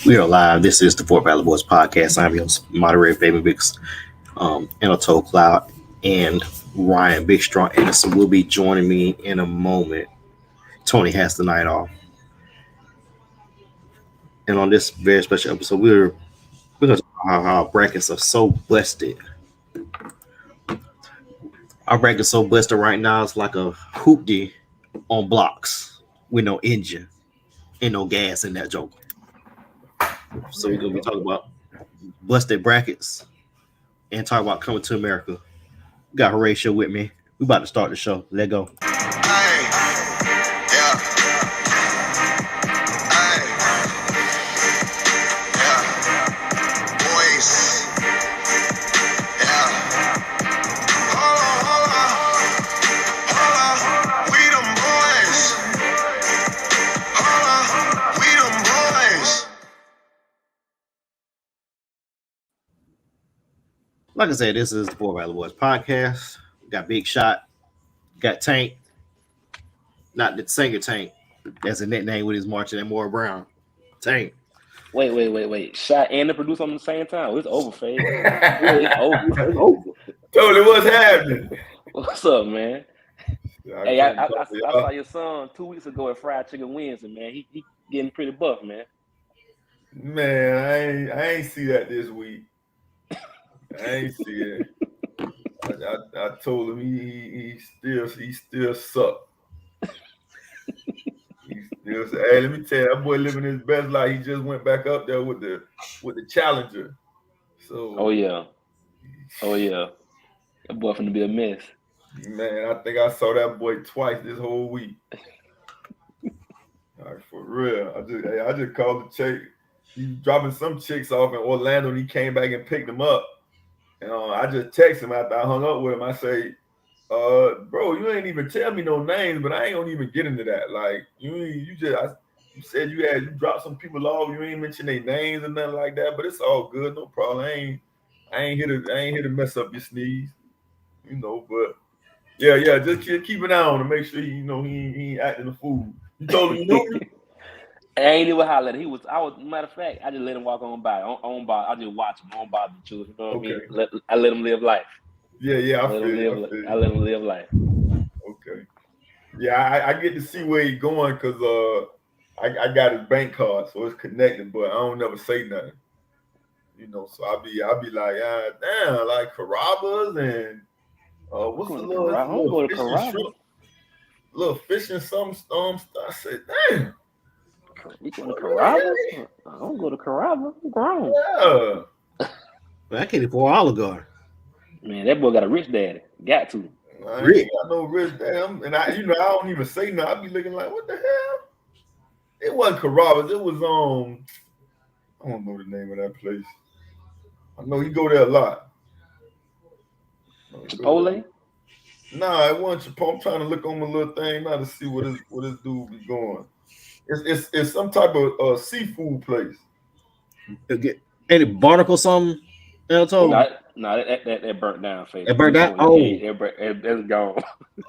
We are live. This is the Fort Valley Boys podcast. I'm your moderator, Baby Bix, Anatole Cloud, and Ryan Big Strong Anderson will be joining me in a moment. Tony has the night off. And on this very special episode, we're going to talk about how our brackets are so busted. Our bracket's so busted right now, it's like a hoopty on blocks with no engine and no gas in that joke. So we're going to be talking about busted brackets and talk about coming to America. Got Horatio with me. We about to start the show. Let go. Like I said, this is the Fort Valley Boys podcast. Got Big Shot, got Tank, not the singer Tank. That's a nickname with his marching and Moore Brown. Tank. Wait. Shot and the producer on the same time. It's over, Fade. It's over. Totally, what's happening? What's up, man? Hey, I saw your son 2 weeks ago at Fried Chicken Wednesday, man. He getting pretty buff, man. Man, I ain't see that this week. I ain't see it. I told him he still suck. Hey, let me tell you, that boy living his best life. He just went back up there with the Challenger. So Oh yeah. That boy finna be a mess. Man, I think I saw that boy twice this whole week. All right, for real. I just called the chick. He's dropping some chicks off in Orlando, and he came back and picked them up. And I just texted him after I hung up with him. I say, bro, you ain't even tell me no names, but I ain't gonna even get into that. Like you said you dropped some people off. You ain't mention their names and nothing like that. But it's all good, no problem. I ain't here to mess up your sneeze, But yeah, just keep an eye on him. Make sure he ain't acting a fool. You told him you knew me. I ain't even holler. Matter of fact, I just let him walk on by. I just watch him. I don't bother the children. You know what I mean? I let him live life. Yeah, I let him live life. Okay. Yeah, I get to see where he's going because I got his bank card, so it's connected, but I don't never say nothing. So I'll be like, damn, like Carrabba's and what's the little fish and some I said, damn. You going to Carrabba's? I don't go to Carrabba's. I'm grown. Yeah. I can't afford Olive Garden. Man, that boy got a rich daddy. Got to. I ain't got no rich daddy. And I don't even say nothing. I be looking like, what the hell? It wasn't Carrabba's. It was I don't know the name of that place. I know he go there a lot. Chipotle? Nah, it wasn't Chipotle. I'm trying to look on my little thing now to see what this dude be going. It's some type of seafood place. Any barnacle something? No, that burnt down. It burnt down? Oh. It's gone.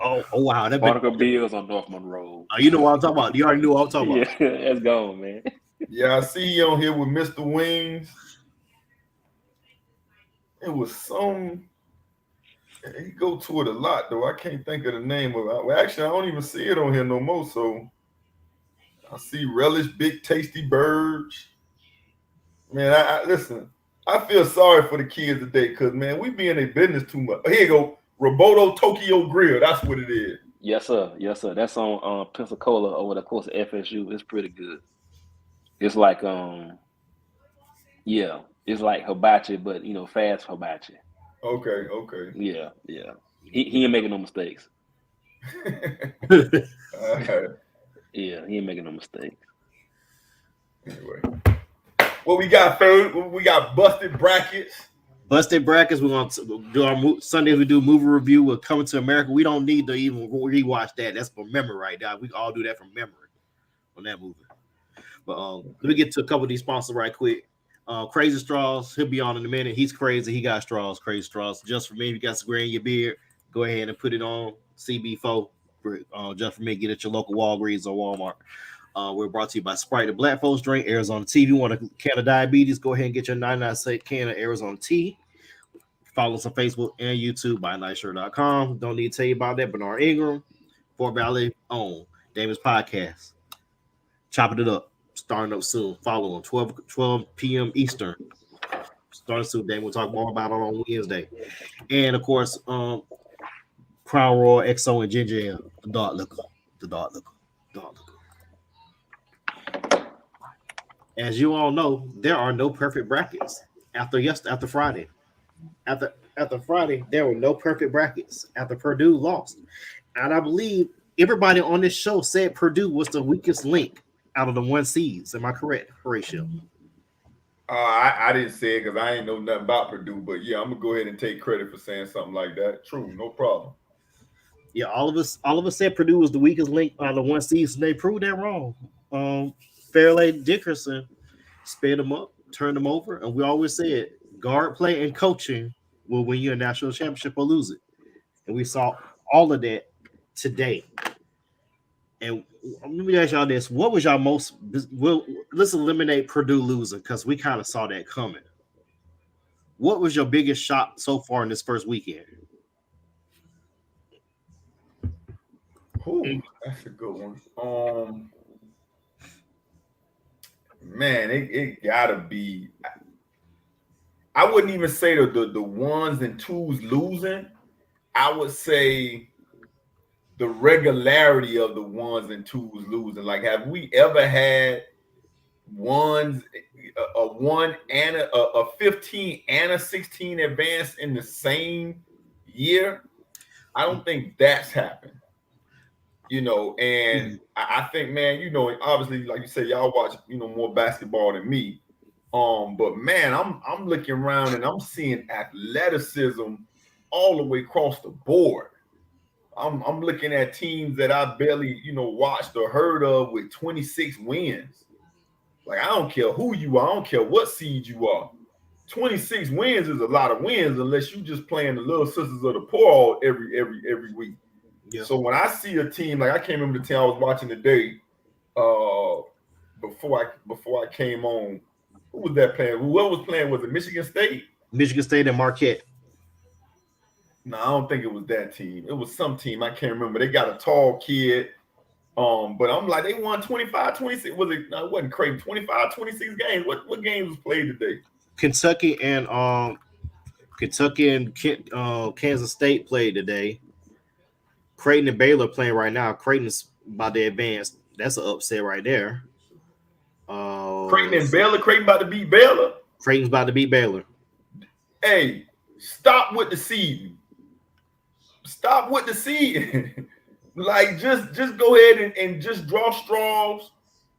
Oh, wow. That Barnacle Bills on North Monroe. Oh, you know what I'm talking about. You already knew what I'm talking about. Yeah, it's gone, man. Yeah, I see you on here with Mr. Wings. It was some... He go to it a lot, though. I can't think of the name of it. Well, actually, I don't even see it on here no more, so... I see Relish Big Tasty Birds. Man, I listen, I feel sorry for the kids today because, man, we be in their business too much. Here you go. Roboto Tokyo Grill. That's what it is. Yes, sir. That's on Pensacola over the course of FSU. It's pretty good. It's like, it's like hibachi, but, fast hibachi. Okay. Yeah. He ain't making no mistakes. All right. Yeah, he ain't making no mistakes. Anyway, what we got, Fade? We got busted brackets. Busted brackets. We're going to do our Sundays. We do movie review. We're Coming to America. We don't need to even rewatch that. That's from memory right now. We can all do that from memory on that movie. But let me get to a couple of these sponsors right quick. Crazy Straws. He'll be on in a minute. He's crazy. He got straws. Crazy Straws. Just for me, if you got some gray in your beard, go ahead and put it on CB4. Just for me, get at your local Walgreens or Walmart. We're brought to you by Sprite, the Black Folks Drink, Arizona Tea. If you want a can of diabetes, go ahead and get your 99-cent can of Arizona Tea. Follow us on Facebook and YouTube by nightshirt.com. Don't need to tell you about that. Bernard Ingram, Fort Valley own Damon's Podcast. Chopping it up. Starting up soon. Follow on 12 p.m. Eastern. Starting soon. Damon will talk more about it on Wednesday. And of course, Crown Royal, XO, and Ginger Ale, the dark liquor. As you all know, there are no perfect brackets after Friday. After Friday, there were no perfect brackets after Purdue lost. And I believe everybody on this show said Purdue was the weakest link out of the 1 seeds. Am I correct, Horatio? I didn't say it because I ain't know nothing about Purdue, but yeah, I'm gonna go ahead and take credit for saying something like that. True, no problem. Yeah, all of us said Purdue was the weakest link out of the 1 seeds, and they proved that wrong. Fairleigh Dickerson sped them up, turned them over, and we always said guard play and coaching will win you a national championship or lose it. And we saw all of that today. And let me ask y'all this. What was y'all most – let's eliminate Purdue losing because we kind of saw that coming. What was your biggest shock so far in this first weekend? Oh, that's a good one. Man, it gotta be. I wouldn't even say the 1s and 2s losing. I would say the regularity of the 1s and 2s losing. Like, have we ever had a 1 and a 15 and a 16 advance in the same year? I don't think that's happened. And I think, man, obviously, like you said, y'all watch, more basketball than me. But man, I'm looking around and I'm seeing athleticism all the way across the board. I'm looking at teams that I barely, watched or heard of with 26 wins. Like, I don't care who you are, I don't care what seed you are. 26 wins is a lot of wins unless you just playing the Little Sisters of the Poor every week. Yeah. So when I see a team, like I can't remember the team I was watching today, before I came on, who was that playing? Who was playing? Was it Michigan State? Michigan State and Marquette. No, I don't think it was that team. It was some team. I can't remember. They got a tall kid. But I'm like, they won 25-26. Was it? No, it wasn't Creighton. 25-26 games. What games was played today? Kentucky and Kansas State played today. Creighton and Baylor playing right now. Creighton's about to advance. That's an upset right there. Creighton and Baylor. Creighton about to beat Baylor. Creighton's about to beat Baylor. Hey, stop with the seeding. Stop with the seeding. Like, just go ahead and just draw straws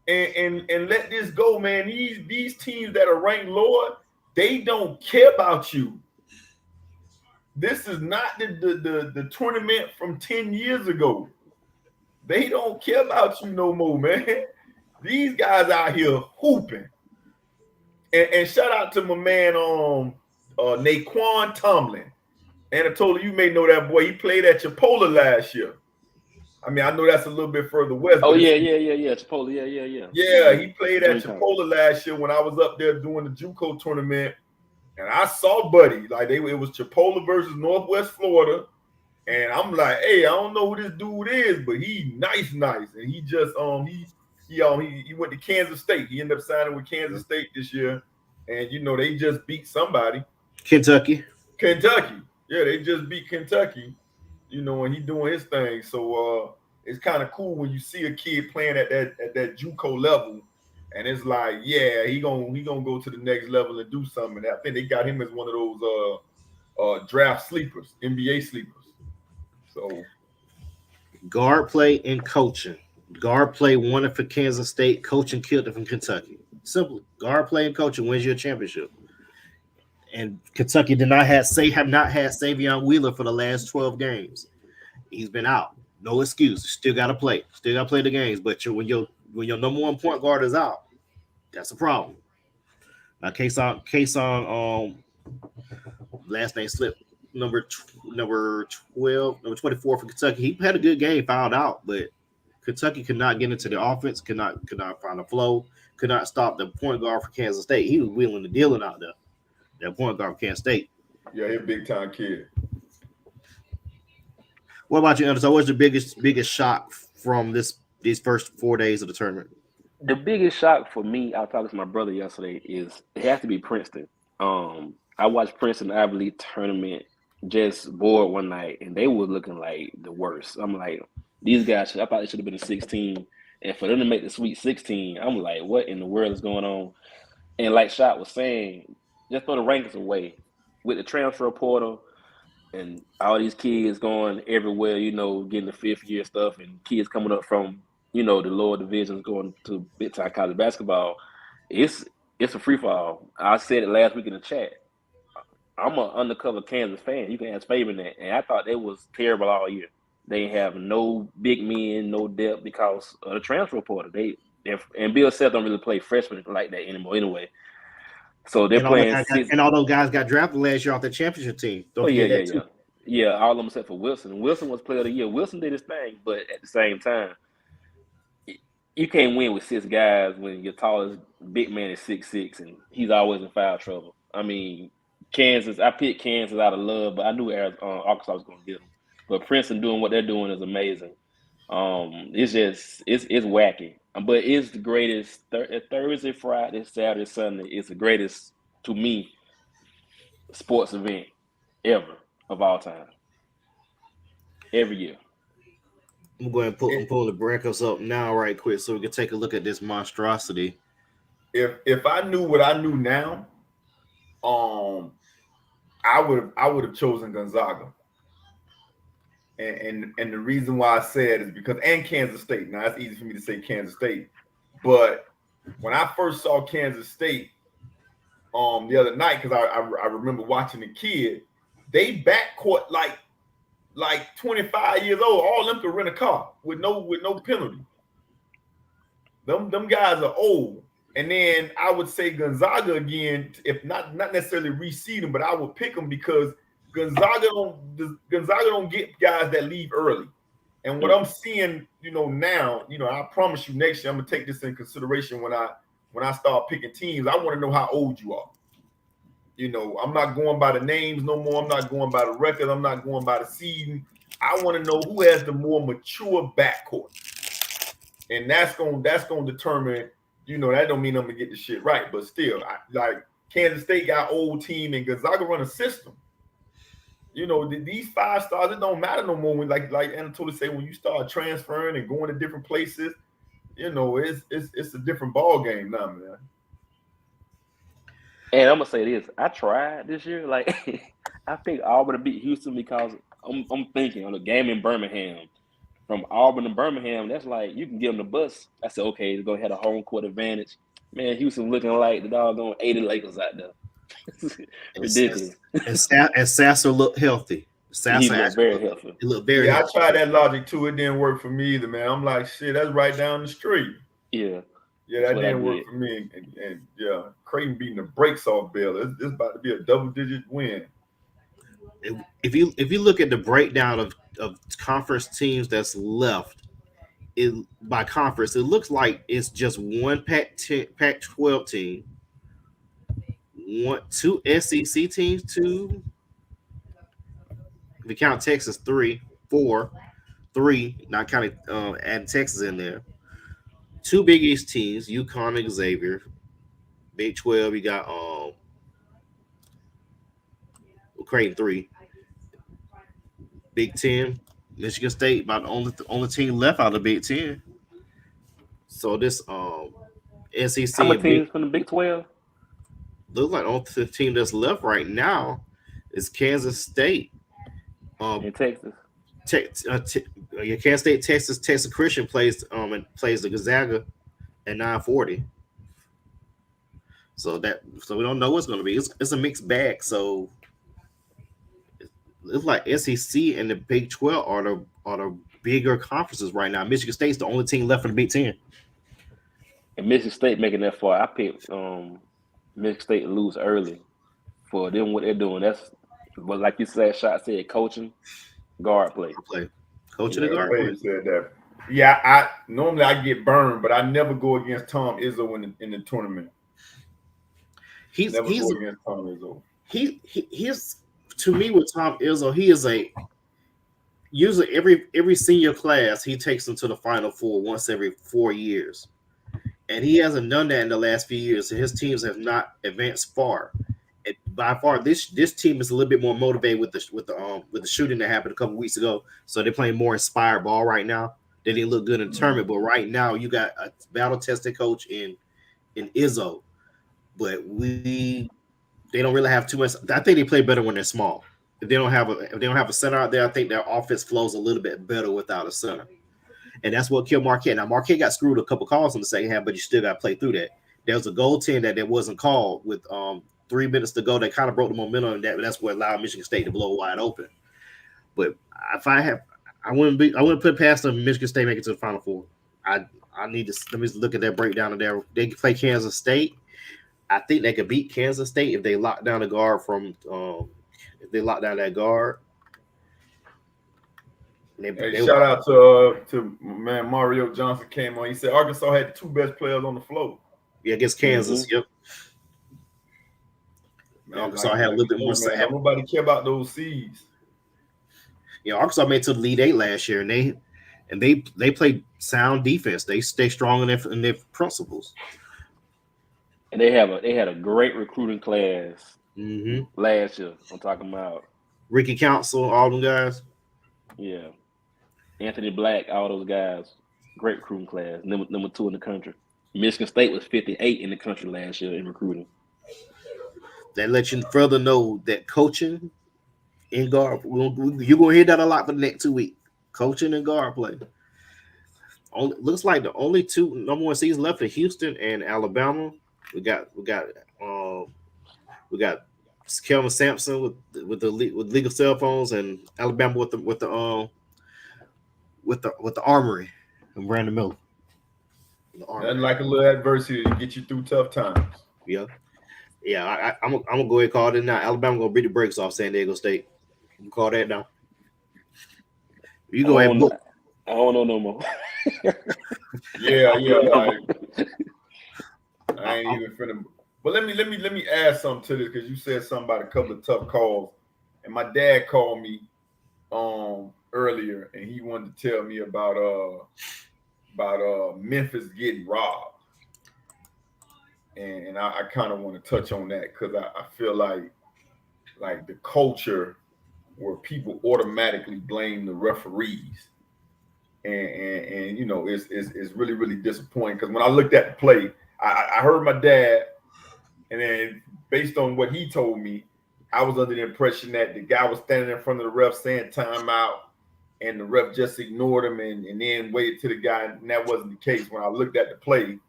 and let this go, man. These teams that are ranked lower, they don't care about you. This is not the tournament from 10 years ago. They don't care about you no more, man. These guys out here hooping. And shout out to my man Naquan Tomlin. Anatoly, you may know that boy. He played at Chipola last year. I mean, I know that's a little bit further west. Oh, yeah. Chipola, yeah. Yeah, he played at Chipola last year when I was up there doing the JUCO tournament. And I saw Buddy. Like, it was Chipola versus Northwest Florida. And I'm like, hey, I don't know who this dude is, but he nice. And he just he went to Kansas State. He ended up signing with Kansas State this year. And they just beat somebody. Kentucky. Yeah, they just beat Kentucky. And he doing his thing. So it's kind of cool when you see a kid playing at that JUCO level, and it's like, yeah, he gonna go to the next level and do something. And I think they got him as one of those draft sleepers, NBA sleepers. So guard play and coaching. Guard play won it for Kansas State. Coaching killed it from Kentucky. Simply, guard play and coaching wins you a championship. And Kentucky have not had Savion Wheeler for the last 12 games. He's been out. No excuse. Still got to play. Still got to play the games. But when your number one point guard is out, that's a problem. Now, case on last name slipped. Number 12, number 24 for Kentucky. He had a good game, fouled out, but Kentucky could not get into the offense, could not find a flow, could not stop the point guard for Kansas State. He was wheeling and dealing out there. That point guard for Kansas State. Yeah, he's a big time kid. What about you, Anderson? What's the biggest shock from these first 4 days of the tournament? The biggest shock for me, I was talking to my brother yesterday, is it has to be Princeton. I watched Princeton Ivy League tournament just bored one night, and they were looking like the worst. I'm like, these guys, I thought they should have been a 16, and for them to make the Sweet 16, I'm like, what in the world is going on? And like Shot was saying, just throw the rankings away with the transfer portal and all these kids going everywhere, getting the fifth year stuff, and kids coming up from the lower divisions going to big time college basketball. It's a free fall. I said it last week in the chat. I'm an undercover Kansas fan. You can ask Fabian that, and I thought they was terrible all year. They have no big men, no depth because of the transfer portal. And Bill Self don't really play freshmen like that anymore anyway. So they're playing and all those guys got drafted last year off the championship team. Yeah. All of them except for Wilson. Wilson was player of the year. Wilson did his thing, but at the same time, you can't win with 6 guys when your tallest big man is 6'6", and he's always in foul trouble. I mean, Kansas. I picked Kansas out of love, but I knew Arkansas was going to get them. But Princeton doing what they're doing is amazing. It's wacky, but it's the greatest. Thursday, Friday, Saturday, Sunday. It's the greatest to me sports event ever of all time. Every year. I'm going to pull the brackets up now, right quick, so we can take a look at this monstrosity. If I knew what I knew now, I would have chosen Gonzaga. And the reason why I said is because Kansas State. Now it's easy for me to say Kansas State, but when I first saw Kansas State the other night, because I remember watching the kid, they backcourt like 25 years old, all them could rent a car with no penalty. Them guys are old. And then I would say Gonzaga again, if not necessarily reseed them, but I would pick them because Gonzaga don't get guys that leave early. And what I'm seeing, now, I promise you next year I'm gonna take this in consideration when I start picking teams. I want to know how old you are. I'm not going by the names no more. I'm not going by the record. I'm not going by the seeding. I want to know who has the more mature backcourt, and that's going to determine. That don't mean I'm gonna get the shit right, but still, like Kansas State got old team and Gonzaga run a system. These 5 stars, it don't matter no more when like Anatoly say, when you start transferring and going to different places, it's a different ball game now, man. And I'm gonna say this: I tried this year. Like, I picked Auburn to beat Houston because I'm thinking on the game in Birmingham, from Auburn to Birmingham. That's like you can give them the bus. I said, okay, they're gonna have a home court advantage. Man, Houston looking like the doggone 80 Lakers out there. Ridiculous. And Sasser looked healthy. He looked very healthy. He looked very healthy. I tried that logic too. It didn't work for me either, man. I'm like, shit, that's right down the street. Yeah. Yeah, that didn't work for me. And yeah, Creighton beating the brakes off Bill. It's about to be a double-digit win. If you look at the breakdown of conference teams that's left, by conference, it looks like it's just one Pac-12 team, 2 SEC teams, 2. If you count Texas, 3, 4, 3, not counting adding Texas in there. 2 Big East teams, UConn and Xavier. Big 12, you got Creighton 3. Big 10, Michigan State, about the only team left out of the Big 10. So this SEC. How many teams from the Big 12? Looks like only the team that's left right now is Kansas State. In Texas. Kansas State, Texas Christian plays the Gonzaga at 9:40. So we don't know what's going to be. It's a mixed bag. So it's like SEC and the Big 12 are the bigger conferences right now. Michigan State's the only team left in the Big 10. And Michigan State making that far. I picked Michigan State to lose early for them what they're doing. That's but like you said, Shot said, coaching, guard play. Coaching and guard play. Said that Yeah, I normally I get burned, but I never go against Tom Izzo in the tournament. He's Never go against Tom Izzo. He's to me with Tom Izzo, he is a usually every senior class he takes them to the Final Four once every 4 years, and he hasn't done that in the last few years. So his teams have not advanced far. And by far, this team is a little bit more motivated with the shooting that happened a couple weeks ago. So they're playing more inspired ball right now. They didn't look good in the tournament, but right now you got a battle tested coach in Izzo, but they don't really have too much. I think they play better when they're small. If they don't have a center out there, I think their offense flows a little bit better without a center. And that's what killed Marquette. Now, Marquette got screwed a couple calls in the second half, but you still got to play through that. There was a goaltend that wasn't called with 3 minutes to go. That kind of broke the momentum, and that's what allowed Michigan State to blow wide open. But if I wouldn't put past them Michigan State make it to the Final Four. I need to let me look at that breakdown of there. They can play Kansas State. I think they could beat Kansas State if they lock down the guard from if they lock down that guard. Shout out to man Mario Johnson came on. He said Arkansas had the 2 best players on the floor. Yeah, against Kansas. Mm-hmm. Yep. Man, Arkansas had a little bit more. Nobody care about those seeds. Yeah, Arkansas made it to the Elite 8 last year, and they played sound defense. They stay strong in their principles. And they had a great recruiting class last year. I'm talking about Ricky Council, all them guys. Yeah. Anthony Black, all those guys, great recruiting class, number 2 in the country. Michigan State was 58 in the country last year in recruiting. That lets you further know that coaching in guard, you're going to hear that a lot for the next 2 weeks. Coaching and guard play. Looks like the only 2 number 1 seeds left are Houston and Alabama. We got Kelvin Sampson with legal cell phones, and Alabama with the Armory and Brandon Miller. Nothing like a little adversity to get you through tough times. Yeah. I'm gonna go ahead and call it now. Alabama gonna beat the brakes off San Diego State. You call that now. You go ahead. I don't know no more. Yeah. I ain't even finna. But let me add something to this, because you said something about a couple of tough calls, and my dad called me earlier, and he wanted to tell me about Memphis getting robbed, and I kind of want to touch on that, because I feel like the culture where people automatically blame the referees, and you know, it's really, really disappointing, because when I looked at the play, I heard my dad, and then based on what he told me, I was under the impression that the guy was standing in front of the ref saying timeout, and the ref just ignored him and then waited to the guy, and that wasn't the case. When I looked at the play,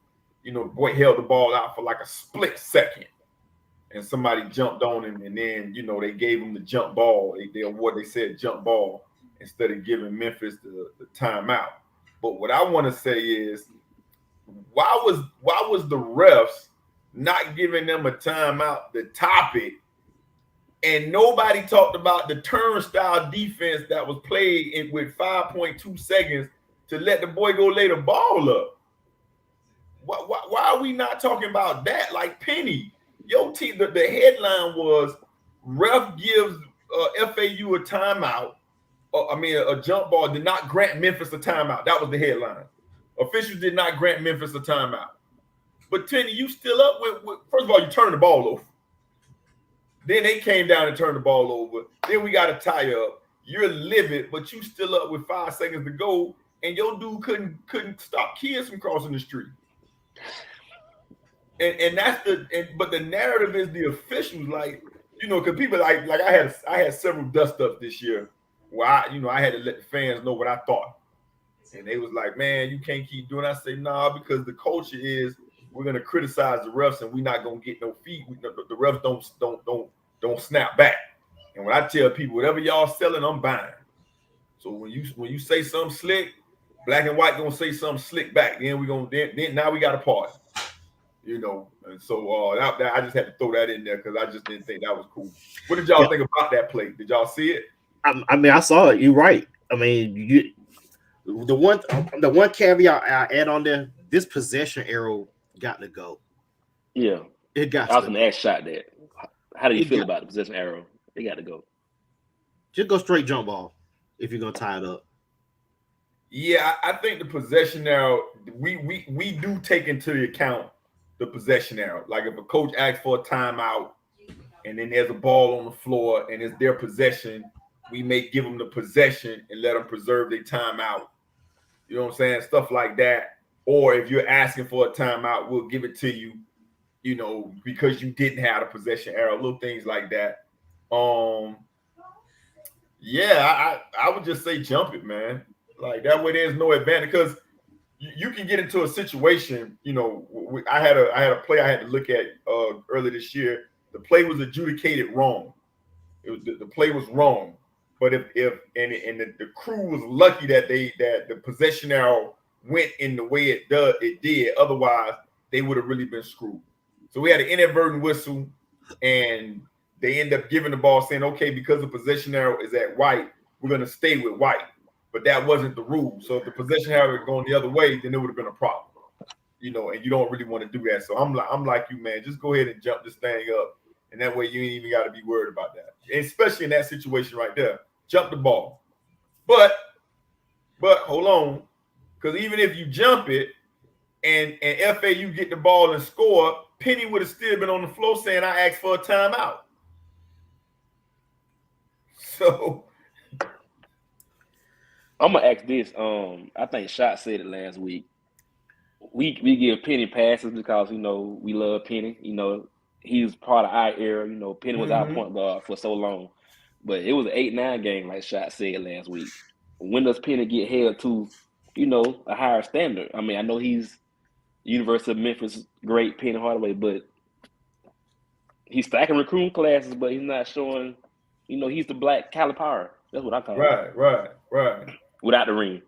you know, the boy held the ball out for like a split second, and somebody jumped on him, and then, you know, they gave him the jump ball. They said jump ball instead of giving Memphis the timeout. But what I want to say is, why was the refs not giving them a timeout to top it, and nobody talked about the turnstile defense that was played with 5.2 seconds to let the boy go lay the ball up? Why are we not talking about that? Like Penny, your team, the headline was ref gives FAU a timeout. A jump ball, did not grant Memphis a timeout. That was the headline. Officials did not grant Memphis a timeout. But Penny, you still up with first of all, you turned the ball over. Then they came down and turned the ball over. Then we got a tie up. You're livid, but you still up with 5 seconds to go, and your dude couldn't stop kids from crossing the street. And that's but the narrative is the officials, like, you know, because people like I had several dust ups this year where I had to let the fans know what I thought. And they was like, man, you can't keep doing it. I say, nah, because the culture is we're gonna criticize the refs and we're not gonna get no feed. The refs don't snap back. And when I tell people, whatever y'all selling, I'm buying. So when you say something slick, black and white gonna say something slick back. Then now we got a party. You know, and so I just had to throw that in there because I just didn't think that was cool. What did y'all think about that play? Did y'all see it? I mean, I saw it. You're right. I mean, The one caveat I add on there, this possession arrow got to go. Yeah, It got I was to gonna go. ask Shot that. How do you It feel got- about the possession arrow? It got to go. Just go straight jump ball if you're gonna tie it up. Yeah, I think the possession arrow, we do take into account the possession arrow. Like if a coach asks for a timeout and then there's a ball on the floor and it's their possession, we may give them the possession and let them preserve their timeout. You know what I'm saying? Stuff like that. Or if you're asking for a timeout, we'll give it to you, you know, because you didn't have a possession arrow, little things like that. Yeah, I would just say jump it, man. Like that way, there's no advantage because you can get into a situation. You know, I had a play I had to look at earlier this year. The play was adjudicated wrong. The play was wrong, but if the crew was lucky that the possession arrow went in the way it did. Otherwise, they would have really been screwed. So we had an inadvertent whistle, and they end up giving the ball, saying, "Okay, because the possession arrow is at white, we're going to stay with white." But that wasn't the rule. So if the possession arrow had gone the other way, then it would have been a problem. You know, and you don't really want to do that. So I'm like you, man. Just go ahead and jump this thing up, and that way you ain't even got to be worried about that. And especially in that situation right there, jump the ball. But hold on, because even if you jump it and FAU get the ball and score, Penny would have still been on the floor saying, "I asked for a timeout." So I'm gonna ask this. I think Shot said it last week. We give Penny passes because you know we love Penny. You know he was part of our era. You know Penny was our point guard for so long, but it was an 8-9 game, like Shot said last week. When does Penny get held to, you know, a higher standard? I mean, I know he's University of Memphis great Penny Hardaway, but he's stacking recruiting classes, but he's not showing. You know, he's the black Calipari. That's what I call him. Right. Without the ring.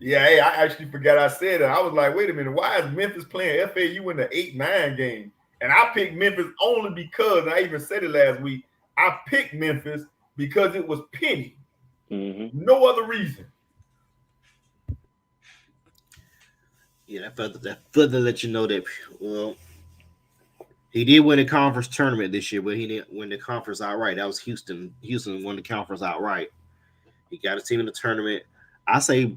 Yeah, hey, I actually forgot I said it. I was like, wait a minute, why is Memphis playing FAU in the 8-9 game? And I picked Memphis only because, I even said it last week, I picked Memphis because it was Penny. Mm-hmm. No other reason. Yeah, that further let you know that, well, he did win the conference tournament this year, but he didn't win the conference outright. That was Houston. Houston won the conference outright. He got a team in the tournament. I say,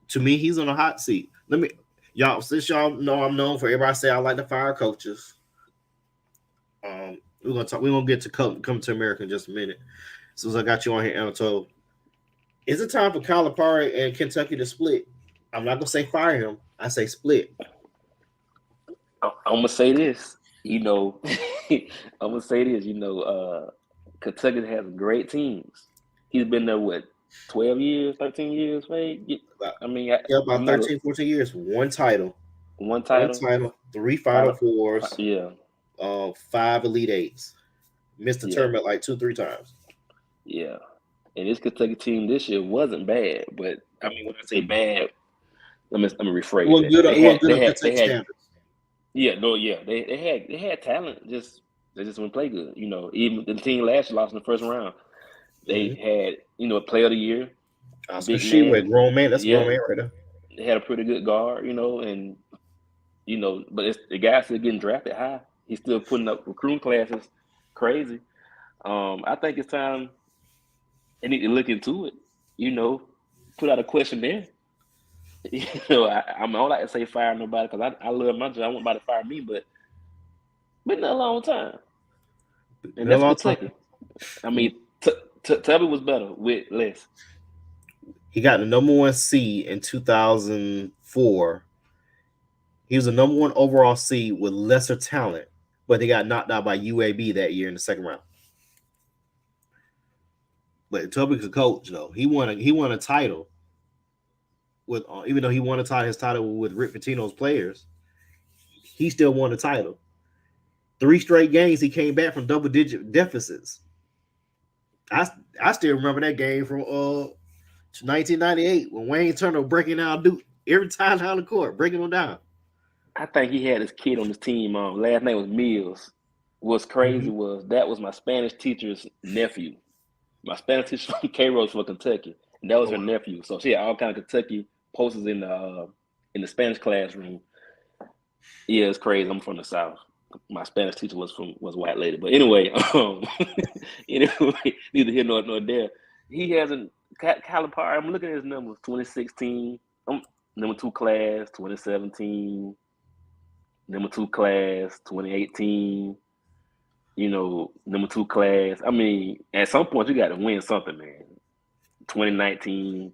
to me, he's on a hot seat. Since y'all know I'm known for everybody say I like to fire coaches. We're gonna get to come to America in just a minute. As soon as I got you on here, Anatole, is it time for Calipari and Kentucky to split? I'm not gonna say fire him. I say split. I'm gonna say this. You know, Kentucky has great teams. He's been there, what, 12 years, 13 years, right? I mean, about 13, 14 years. One title. 3 Final Fours. Yeah. 5 Elite Eights. Missed the tournament like 2-3 times. Yeah. And this Kentucky team this year wasn't bad, but I mean, when I say bad, let me rephrase it. They had they had talent. They just wouldn't play good. You know, even the team last year lost in the first round. They had, you know, a player of the year. Oscar Sheway, grown man. That's grown man right there. They had a pretty good guard, you know, and you know, but the guy's still getting drafted high. He's still putting up recruiting classes, crazy. I think it's time they need to look into it. You know, put out a questionnaire. You know, I don't like to say fire nobody because I love my job. I want nobody to fire me, but been there a long time, and that's Kentucky. I mean, Tubby was better with less. He got the number 1 seed in 2004. He was the number 1 overall seed with lesser talent, but they got knocked out by UAB that year in the second round. But Tubby's a coach, though. He won a title with, even though he won his title with Rick Pitino's players, he still won the title. 3 straight games he came back from double-digit deficits. I still remember that game from 1998 when Wayne Turner breaking down Duke every time down the court, breaking them down. I think he had his kid on his team. Last name was Mills. What's crazy was that was my Spanish teacher's nephew. My Spanish teacher from K-Rose for Kentucky. That was her nephew. So she had all kind of Kentucky posters in the Spanish classroom. Yeah, it's crazy. I'm from the South. My Spanish teacher was a white lady. But anyway, neither here nor there. He hasn't Calipari. I'm looking at his numbers. 2016, number 2 class. 2017, number 2 class. 2018, number 2 class. I mean, at some point you got to win something, man. 2019,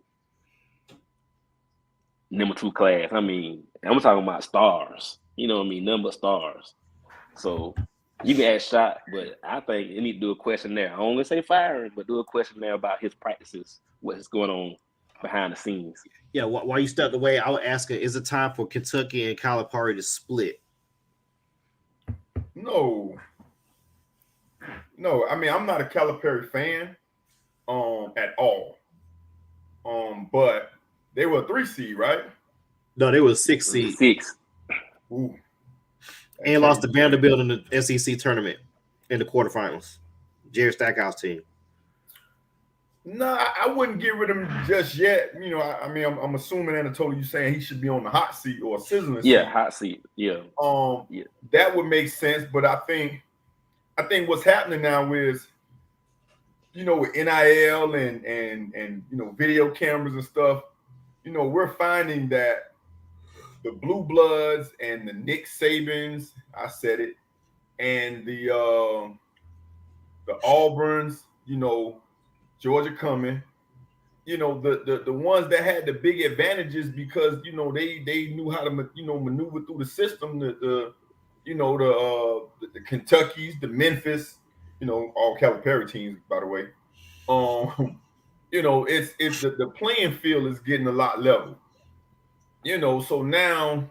number 2 class. I mean, I'm talking about stars. You know what I mean? Number of stars. So you can ask Shot, but I think you need to do a questionnaire. I don't want to say firing, but do a questionnaire about his practices, what's going on behind the scenes. Yeah, while you stepped away, I would ask her, is it time for Kentucky and Calipari to split? No. I mean, I'm not a Calipari fan at all. But they were a 3 seed, right? No, they were a 6 seed. 6. Ooh. And lost to Vanderbilt in the SEC tournament in the quarterfinals. Jerry Stackhouse team. No, I wouldn't get rid of him just yet. I mean, I'm assuming Anatoly, you saying he should be on the hot seat or a sizzling seat. Yeah, hot seat. Yeah. Yeah. That would make sense, but I think what's happening now is, with NIL and video cameras and stuff, we're finding that the Blue Bloods and the Nick Sabans, I said it, and the Auburns, Georgia coming, the ones that had the big advantages because they knew how to maneuver through the system. The Kentuckys, the Memphis, all Calipari teams, by the way. It's the playing field is getting a lot level. So now,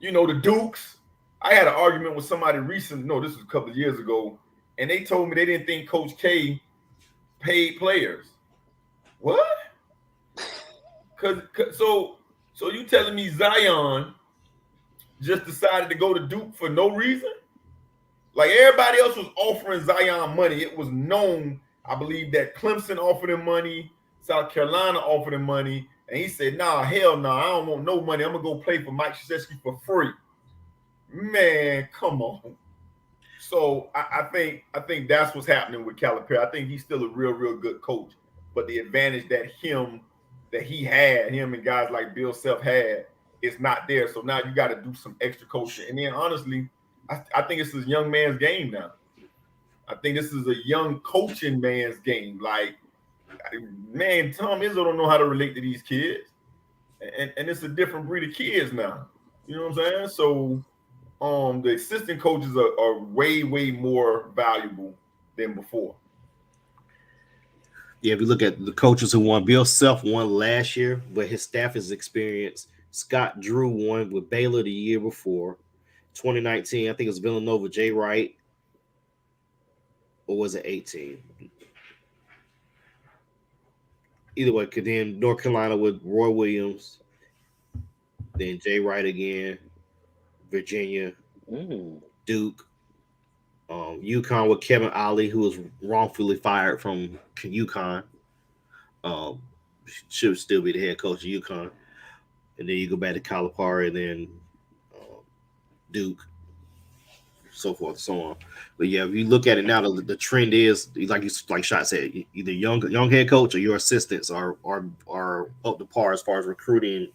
the Dukes. I had an argument with somebody recently. No, this was a couple of years ago, and they told me they didn't think Coach K paid players. What? So you telling me Zion just decided to go to Duke for no reason? Like everybody else was offering Zion money. It was known, I believe, that Clemson offered him money, South Carolina offered him money, and he said, "Nah, hell no, I don't want no money. I'm gonna go play for Mike Krzyzewski for free." Man, come on. So I think that's what's happening with Calipari. I think he's still a real good coach, but the advantage that him and guys like Bill Self had is not there. So now you got to do some extra coaching. And then honestly, I think it's a young man's game now. I think this is a young coaching man's game. Like, man, Tom Izzo don't know how to relate to these kids, and it's a different breed of kids now. You know what I'm saying? So, the assistant coaches are way more valuable than before. Yeah, if you look at the coaches who won, Bill Self won last year, but his staff is experienced. Scott Drew won with Baylor the year before. 2019, I think it was Villanova, Jay Wright, or was it 18? Either way, then North Carolina with Roy Williams, then Jay Wright again, Virginia, Duke, UConn with Kevin Ollie, who was wrongfully fired from UConn. Should still be the head coach of UConn. And then you go back to Calipari and then Duke, so forth and so on. But yeah, if you look at it now, the trend is like Shot said, either young head coach or your assistants are up to par as far as recruiting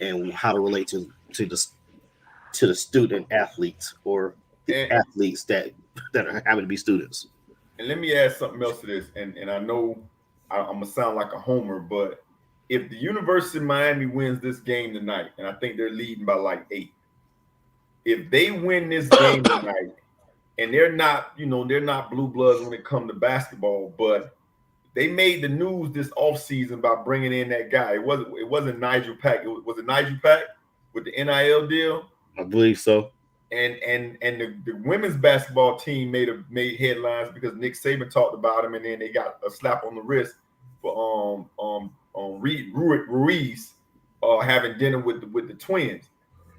and how to relate to the student athletes or athletes that are having to be students. And let me add something else to this. And I know I'm gonna sound like a homer, but if the University of Miami wins this game tonight, and I think they're leading by like 8. If they win this game tonight, and they're not blue bloods when it comes to basketball, but they made the news this offseason by bringing in that guy. It wasn't Nigel Pack. Was it Nigel Pack with the NIL deal? I believe so. And the women's basketball team made headlines because Nick Saban talked about him, and then they got a slap on the wrist for Ruiz having dinner with the twins.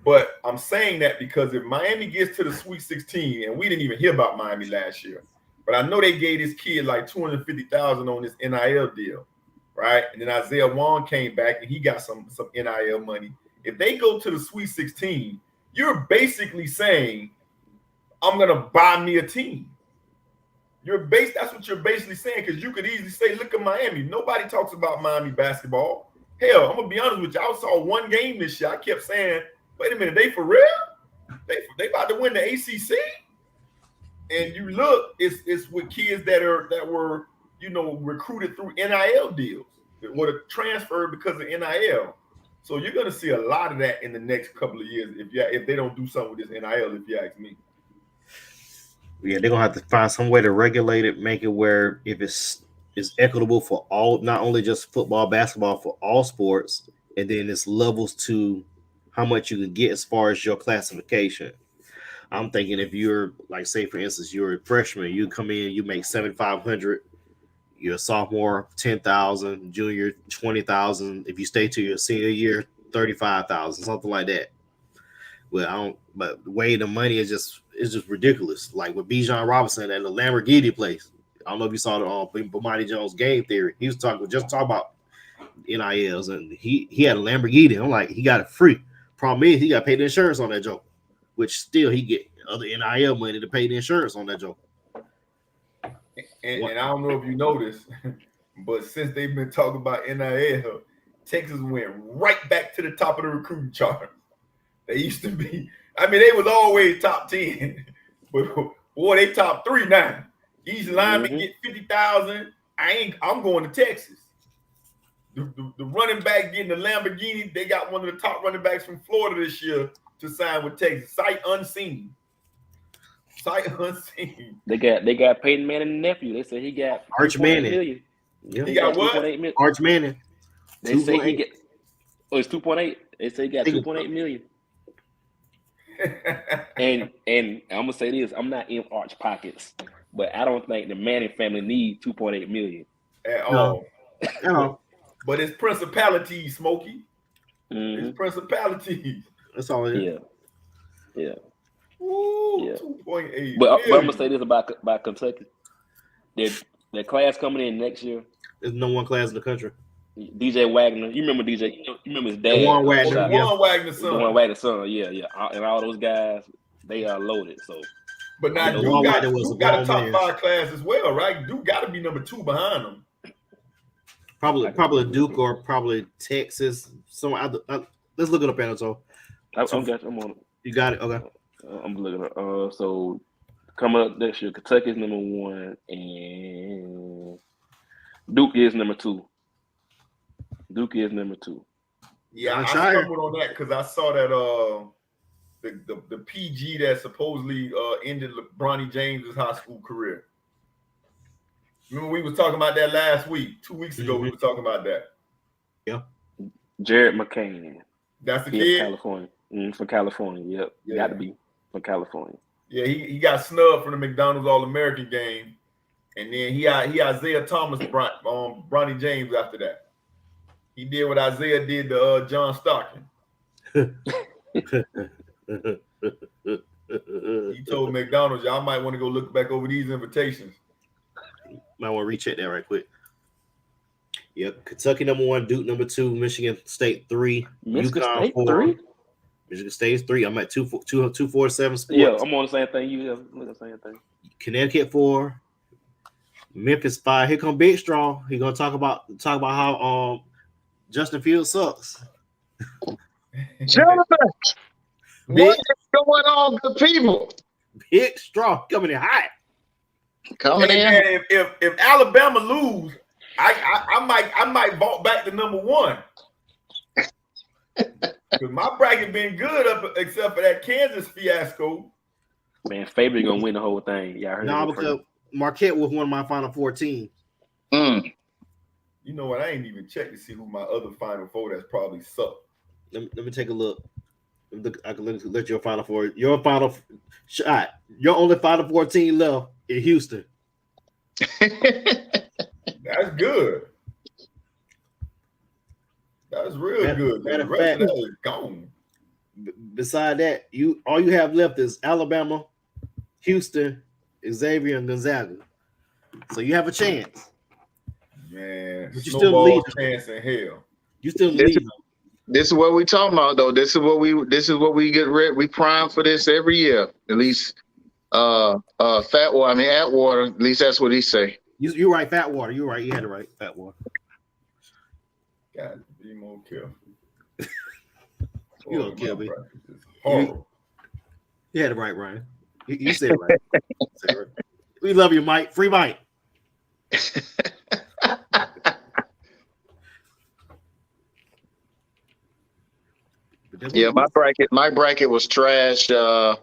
But I'm saying that because if Miami gets to the Sweet 16, and we didn't even hear about Miami last year, but I know they gave this kid like $250,000 on this NIL deal. right? And then Isaiah Wong came back and he got some NIL money. If they go to the Sweet 16, you're basically saying, I'm gonna buy me a team. That's what you're basically saying, because you could easily say, look at Miami. Nobody talks about Miami basketball. Hell, I'm gonna be honest with you. I saw one game this year. I kept saying, wait a minute, they for real? They about to win the ACC? And you look, it's with kids that were recruited through NIL deals, that were transferred because of NIL. So you're gonna see a lot of that in the next couple of years if they don't do something with this NIL, if you ask me. Yeah, they're gonna have to find some way to regulate it, make it where if it's equitable for all, not only just football, basketball, for all sports, and then it's levels to how much you can get as far as your classification. I'm thinking if you're like, say for instance, you're a freshman, you come in, you make $7,500. You're a sophomore, $10,000, junior, $20,000. If you stay to your senior year, $35,000, something like that. Well, but the way the money is just ridiculous. Like with Bijan Robinson at the Lamborghini place. I don't know if you saw the Bomani Jones game theory. He was talking about NILs, and he had a Lamborghini. I'm like, he got it free. Problem is, he got to pay the insurance on that joke, which still he get other NIL money to pay the insurance on that joke. And I don't know if you noticed, but since they've been talking about NIL, Texas went right back to the top of the recruiting chart. They used to be, they was always top 10, but boy, they top 3 now. Each lineman get 50,000. I'm going to Texas. The running back getting the Lamborghini. They got one of the top running backs from Florida this year to sign with Texas. Sight unseen. They got Peyton Manning nephew. They said he got Arch Manning. Million. Yeah. He got what? Arch Manning. They say he get. Oh, it's 2.8. They say he got 2.8 million. and I'm gonna say this: I'm not in Arch pockets, but I don't think the Manning family need 2.8 million at all. No. But it's principalities, Smokey. Mm-hmm. It's principalities. That's all it is. Yeah. Ooh, yeah. 2.8. But I'm gonna say this about Kentucky: their class coming in next year. There's no one class in the country. DJ Wagner, you remember DJ? You remember his dad? Juwan Wagner's son. Juwan Wagner's son, yeah, and all those guys, they are loaded. So, but now Duke got a top 5 class as well, right? Duke got to be number 2 behind them. Probably Duke or probably Texas. Let's look it up, Anatol. I'm on it. You got it? Okay. I'm looking at so coming up next year, Kentucky is number 1 and Duke is number 2. Yeah, I stumbled on that because I saw that the PG that supposedly ended Bronny James's high school career. Remember we was talking about that last week, 2 weeks ago. We were talking about that. Yeah, Jared McCain. That's the kid. California. From California. Yep, yeah. Got to be from California. Yeah, he got snubbed from the McDonald's All-American game, and then he Isaiah Thomas Bronny James after that. He did what Isaiah did to John Stockton. He told McDonald's, y'all might want to go look back over these invitations. Might want to recheck that right quick. Yep, Kentucky number 1, Duke number 2, Michigan State 3, UConn 4. Michigan State's 3. I'm at 247 sports. Yeah, I'm on the same thing. You have the same thing. Connecticut 4, Memphis 5. Here come Big Strong. He's gonna talk about how Justin Fields sucks. Gentlemen, what is going on, good people? Big Strong coming in hot. Coming in. Man, if Alabama lose, I might vault back to number 1. Because my bracket been good except for that Kansas fiasco. Man, Fabian gonna win the whole thing. Y'all heard that? Because Marquette was one of my Final Four teams. You know what? I ain't even checked to see who my other Final Four that's probably sucked. Let me take a look. I can let your Final Four. Your Final shot. Your only Final Four team left in Houston. That's good. That's real good. Matter of fact, that is gone. Beside that, all you have left is Alabama, Houston, Xavier, and Gonzaga. So you have a chance. Man, But you still snowball lead. chance in hell. You still This lead. This is what we talking about, though. This is what we get ready. We prime for this every year. At least, Fatwater. I mean, Atwater. At least that's what he say. You're right, Fatwater. You're right. You had it right, Fatwater. Got to be more careful. You don't kill me. Horrible. You had it right, Ryan. You said it right. You said it right. We love you, Mike. Free Mike. Yeah, my bracket was trash. And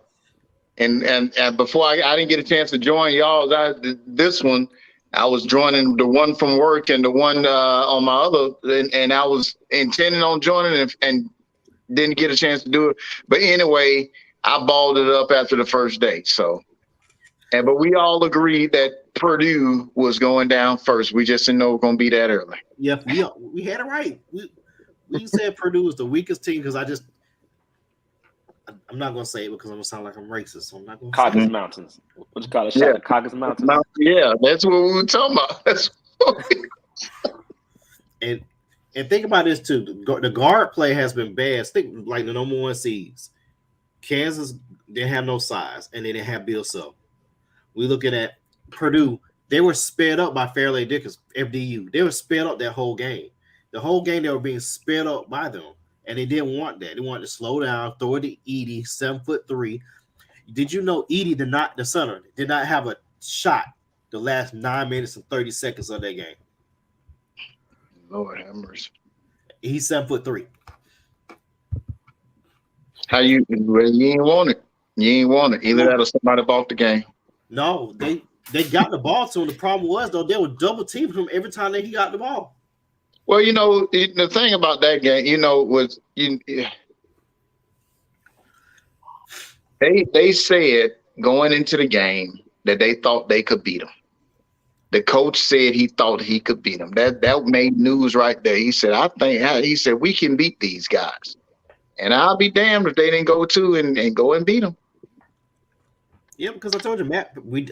before I didn't get a chance to join y'all. This one, I was joining the one from work and the one on my other, and I was intending on joining and didn't get a chance to do it. But anyway, I balled it up after the first day. So, but we all agreed that Purdue was going down first. We just didn't know it was going to be that early. Yep, we had it right. We said Purdue was the weakest team because I'm not going to say it because I'm going to sound like I'm racist. So I'm not going to Caucasus say it. Mountains. What you call it? Shot Caucasus Mountains. Yeah, that's what we were talking about. And think about this too. The guard play has been bad. Think like the number one seeds. Kansas didn't have no size, and they didn't have Bill Self. We looking at Purdue. They were sped up by Fairleigh Dickinson, FDU. They were sped up that whole game. The whole game they were being sped up by them, and they didn't want that. They wanted to slow down, throw it to Edey, 7'3". Did you know Edey the center, did not have a shot the last 9 minutes and 30 seconds of that game? Lord have mercy. He's 7'3". How you ain't want it. You ain't want it. Either that or somebody bought the game. No, they got the ball to him. The problem was though they would double team him every time that he got the ball. Well, the thing about that game, was they said going into the game that they thought they could beat him. The coach said he thought he could beat him. That made news right there. He said, he said we can beat these guys. And I'll be damned if they didn't go to and go and beat them. Yeah, because I told you,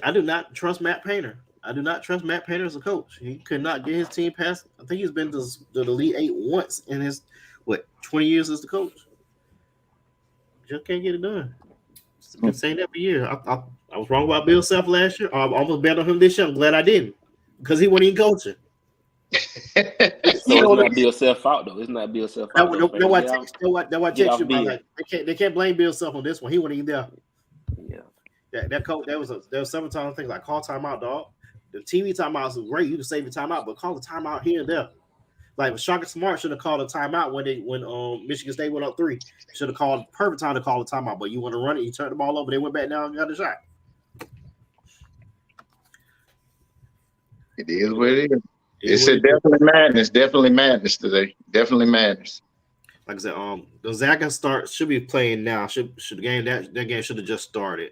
I do not trust Matt Painter. I do not trust Matt Painter as a coach. He could not get his team past. I think he's been to the Elite Eight once in his 20 years as the coach. Just can't get it done. I've been saying that every year. I was wrong about Bill Self last year. I almost bet on him this year. I'm glad I didn't because he wasn't even coaching. So it's not Bill Self fault though. It's not Bill Self fault. That's why I text you. Like, they can't blame Bill Self on this one. He wasn't even there. Yeah. That coach. There was several times things like call timeout, dog. The TV timeouts was great. You can save your timeout, but call the timeout here and there. Like Shaka Smart should have called a timeout when Michigan State went up 3. Should have called perfect time to call a timeout. But you want to run it, you turn the ball over. They went back down and got a shot. It is what it is. It's definitely madness. Definitely madness today. Definitely madness. Like I said, Gonzaga should be playing now. Should the game that game should have just started.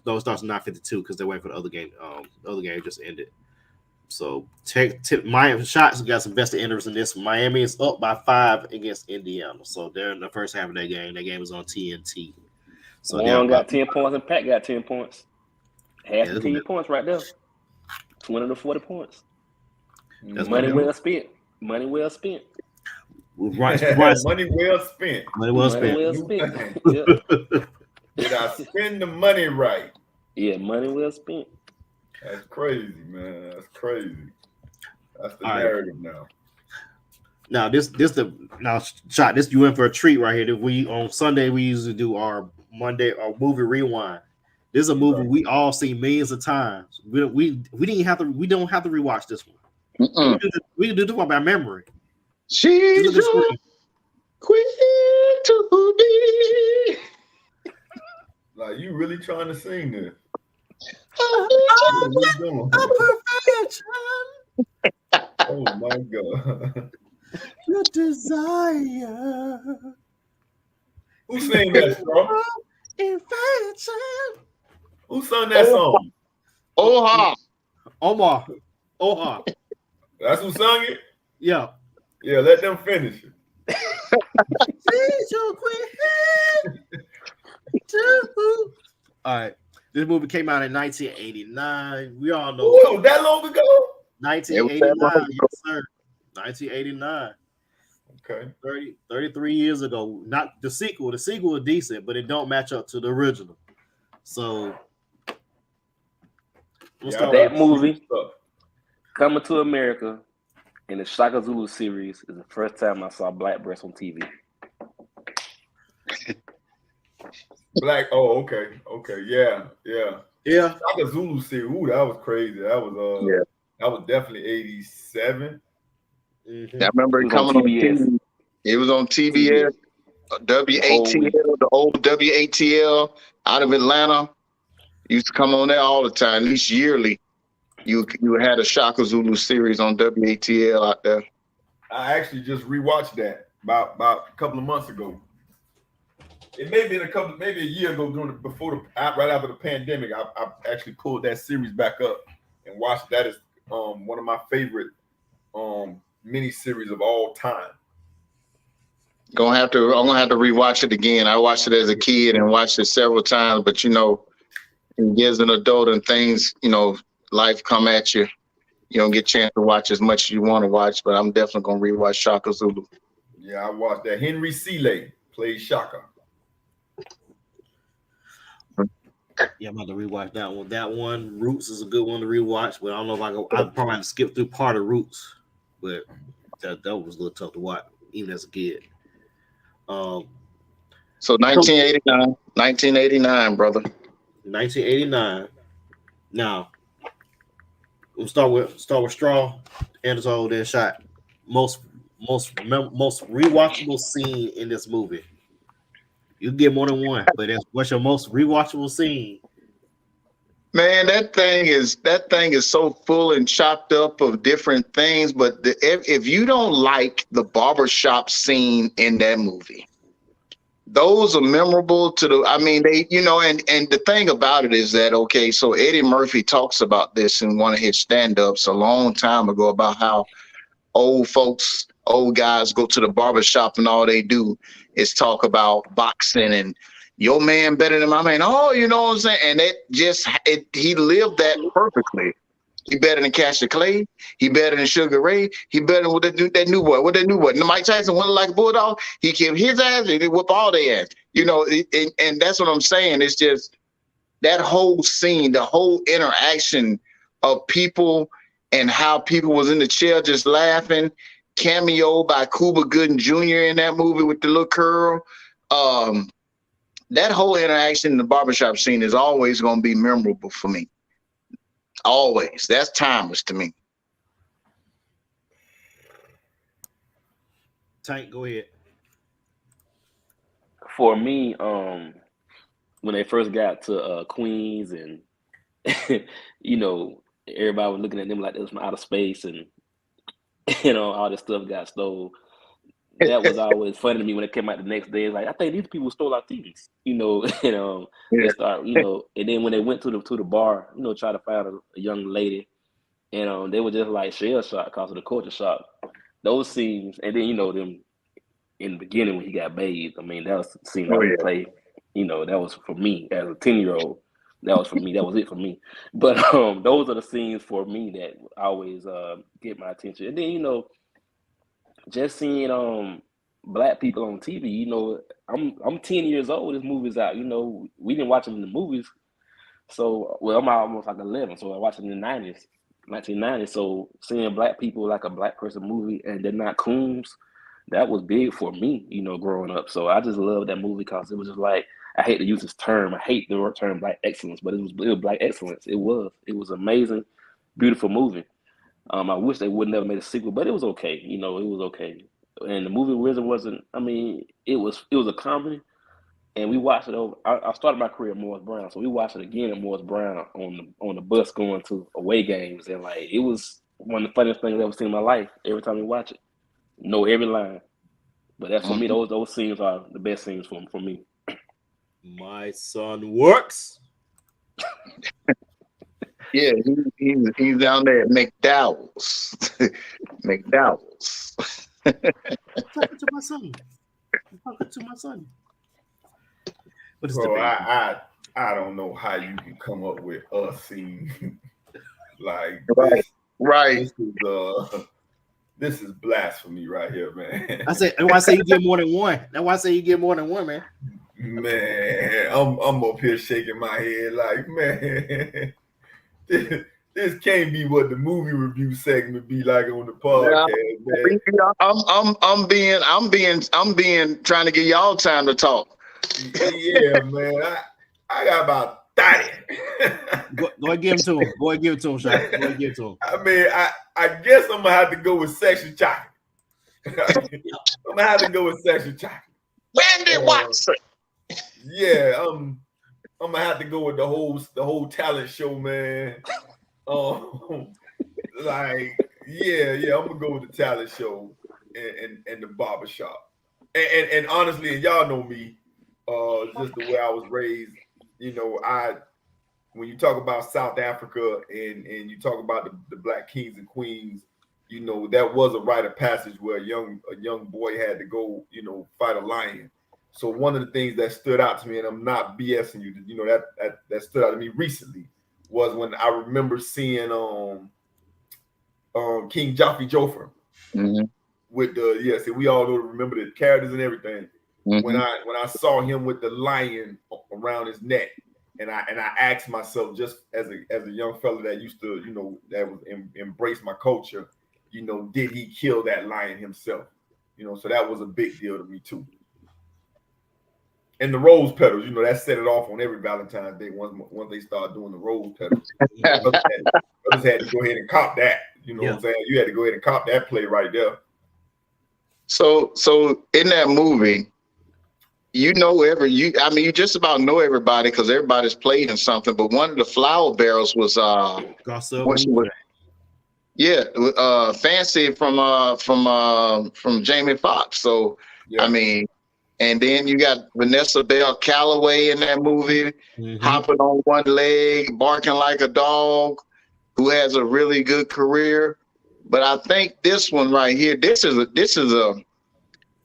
No, it starts at 9:52 because they're waiting for the other game. The other game just ended. So Miami shots got some vested interest in this. Miami is up by 5 against Indiana. So they're in the first half of that game. That game is on TNT. So Warren got 10 points and Pat got 10 points. Half the 10 points right there. 20 to 40 points. Money well spent. Money well spent. Right. Money well spent. Money well spent. Yeah. Did I spend the money right? Yeah, money well spent. That's crazy, man. That's crazy. That's the narrative now. Now this shot. This you in for a treat right here. We on Sunday we usually do our movie rewind. This is a movie we all see millions of times. We don't have to rewatch this one. We can do this one by memory. She's queen to be. Like you really trying to sing this? Oh my God! Your desire. Who sang that song? Infection. Who sung that song? Omar. That's who sung it? Yeah. Yeah, let them finish it. All right. This movie came out in 1989. We all know. Whoa, that long ago? 1989, yes, sir. 1989. Okay. 33 years ago. Not the sequel. The sequel is decent, but it don't match up to the original. So that movie, Coming to America, and the Shaka Zulu series is the first time I saw black breasts on TV. Black. Oh, okay. Yeah. Shaka Zulu series. Ooh, that was crazy. That was That was definitely 87. Mm-hmm. I remember it coming on TV. It was on TBS, WATL, the old WATL out of Atlanta. Used to come on there all the time, at least yearly. You had a Shaka Zulu series on WATL out there. I actually just rewatched that about a couple of months ago. It may be maybe a year ago right after the pandemic. I actually pulled that series back up and watched that as one of my favorite mini series of all time. I'm gonna have to rewatch it again. I watched it as a kid and watched it several times, but as an adult and things, life come at you. You don't get a chance to watch as much as you want to watch, but I'm definitely gonna rewatch Shaka Zulu. Yeah, I watched that. Henry Seeley played Shaka. Yeah, I'm about to rewatch that one. That one, Roots, is a good one to rewatch, but I don't know if I'd probably have to skip through part of Roots, but that was a little tough to watch, even as a kid. So 1989, brother. 1989. Now, we'll start with Straw, Anderson, then Shot. Most rewatchable scene in this movie. You can get more than one, but what's your most rewatchable scene? Man, that thing is so full and chopped up of different things. But if you don't like the barbershop scene in that movie, those are memorable to they, and the thing about it is that, okay, so Eddie Murphy talks about this in one of his stand-ups a long time ago about how old guys go to the barbershop and all they do is talk about boxing and your man better than my man. Oh, you know what I'm saying? And he lived that perfectly. He better than Cassius Clay. He better than Sugar Ray. He better than that new boy. What that new boy? Mike Tyson went like a bulldog. He killed his ass and he whipped all their ass. And that's what I'm saying. It's just that whole scene, the whole interaction of people and how people was in the chair just laughing. Cameo by Cuba Gooding Jr. in that movie with the little curl. That whole interaction in the barbershop scene is always going to be memorable for me. Always. That's timeless to me. Tank, go ahead. For me, when they first got to Queens and, everybody was looking at them like it was from outer space and, all this stuff got stole. That was always funny to me when it came out the next day. It's like, I think these people stole our things, They start, and then when they went to the bar, try to find a young lady, and they were just like shell shocked because of the culture shock. Those scenes, and then them in the beginning when he got bathed. I mean, that was the scene I would play. That was for me as a 10-year-old. That was for me. That was it for me. But those are the scenes for me that always get my attention. And then just seeing black people on TV. I'm 10 years old. This movie's out. We didn't watch them in the movies. So I'm almost like 11. So I watched it in the 1990s. So seeing black people like a black person movie and they're not coons, that was big for me. Growing up. So I just love that movie because it was just like. I hate to use this term. I hate the term black excellence, but it was black excellence. It was amazing, beautiful movie. I wish they would never made a sequel, but it was okay. It was okay. And the movie wasn't. I mean, it was a comedy, and we watched it over. I started my career at Morris Brown, so we watched it again at Morris Brown on the bus going to away games, and like it was one of the funniest things I've ever seen in my life. Every time we watch it, know every line. But that's for me. Those scenes are the best scenes for me. My son works. Yeah, he's down there at McDowell's. McDowell's. I'm talking to my son. What is I don't know how you can come up with a scene like right. Right. This is blasphemy right here, man. That's why I say you get more than one. That's why I say you get more than one, man. Man, I'm up here shaking my head like, man, this can't be what the movie review segment be like on the podcast, man. I'm being trying to get y'all time to talk. Yeah, man. I got about 30. Go ahead, give him to him. Go ahead, give it to him, Shaq. Go ahead, give it to him. I mean, I guess I'm gonna have to go with Section Chocolate. I'm gonna have to go with Section Chocolate. Randy Watson. Yeah, I'm gonna have to go with the whole talent show, man. Like, yeah, I'm gonna go with the talent show and the barbershop. And honestly, and y'all know me, just the way I was raised, you know, when you talk about South Africa and you talk about the Black Kings and Queens, you know, that was a rite of passage where a young boy had to go, you know, fight a lion. So one of the things that stood out to me, and I'm not BSing you, you know, that stood out to me recently was when I remember seeing King Joffrey Joffrey with see, we all remember the characters and everything. Mm-hmm. When I saw him with the lion around his neck, and I asked myself, just as a young fella that used to, you know, that was embrace my culture, you know, did he kill that lion himself? You know, so that was a big deal to me too. And the rose petals, you know, that set it off on every Valentine's Day once they started doing the rose petals. Others had to go ahead and cop that. You know what I'm saying? You had to go ahead and cop that play right there. So in that movie, you just about know everybody because everybody's played in something. But one of the flower barrels was Fancy from Jamie Foxx. So I mean. And then you got Vanessa Bell Calloway in that movie, hopping on one leg, barking like a dog, who has a really good career. But I think this one right here, this is a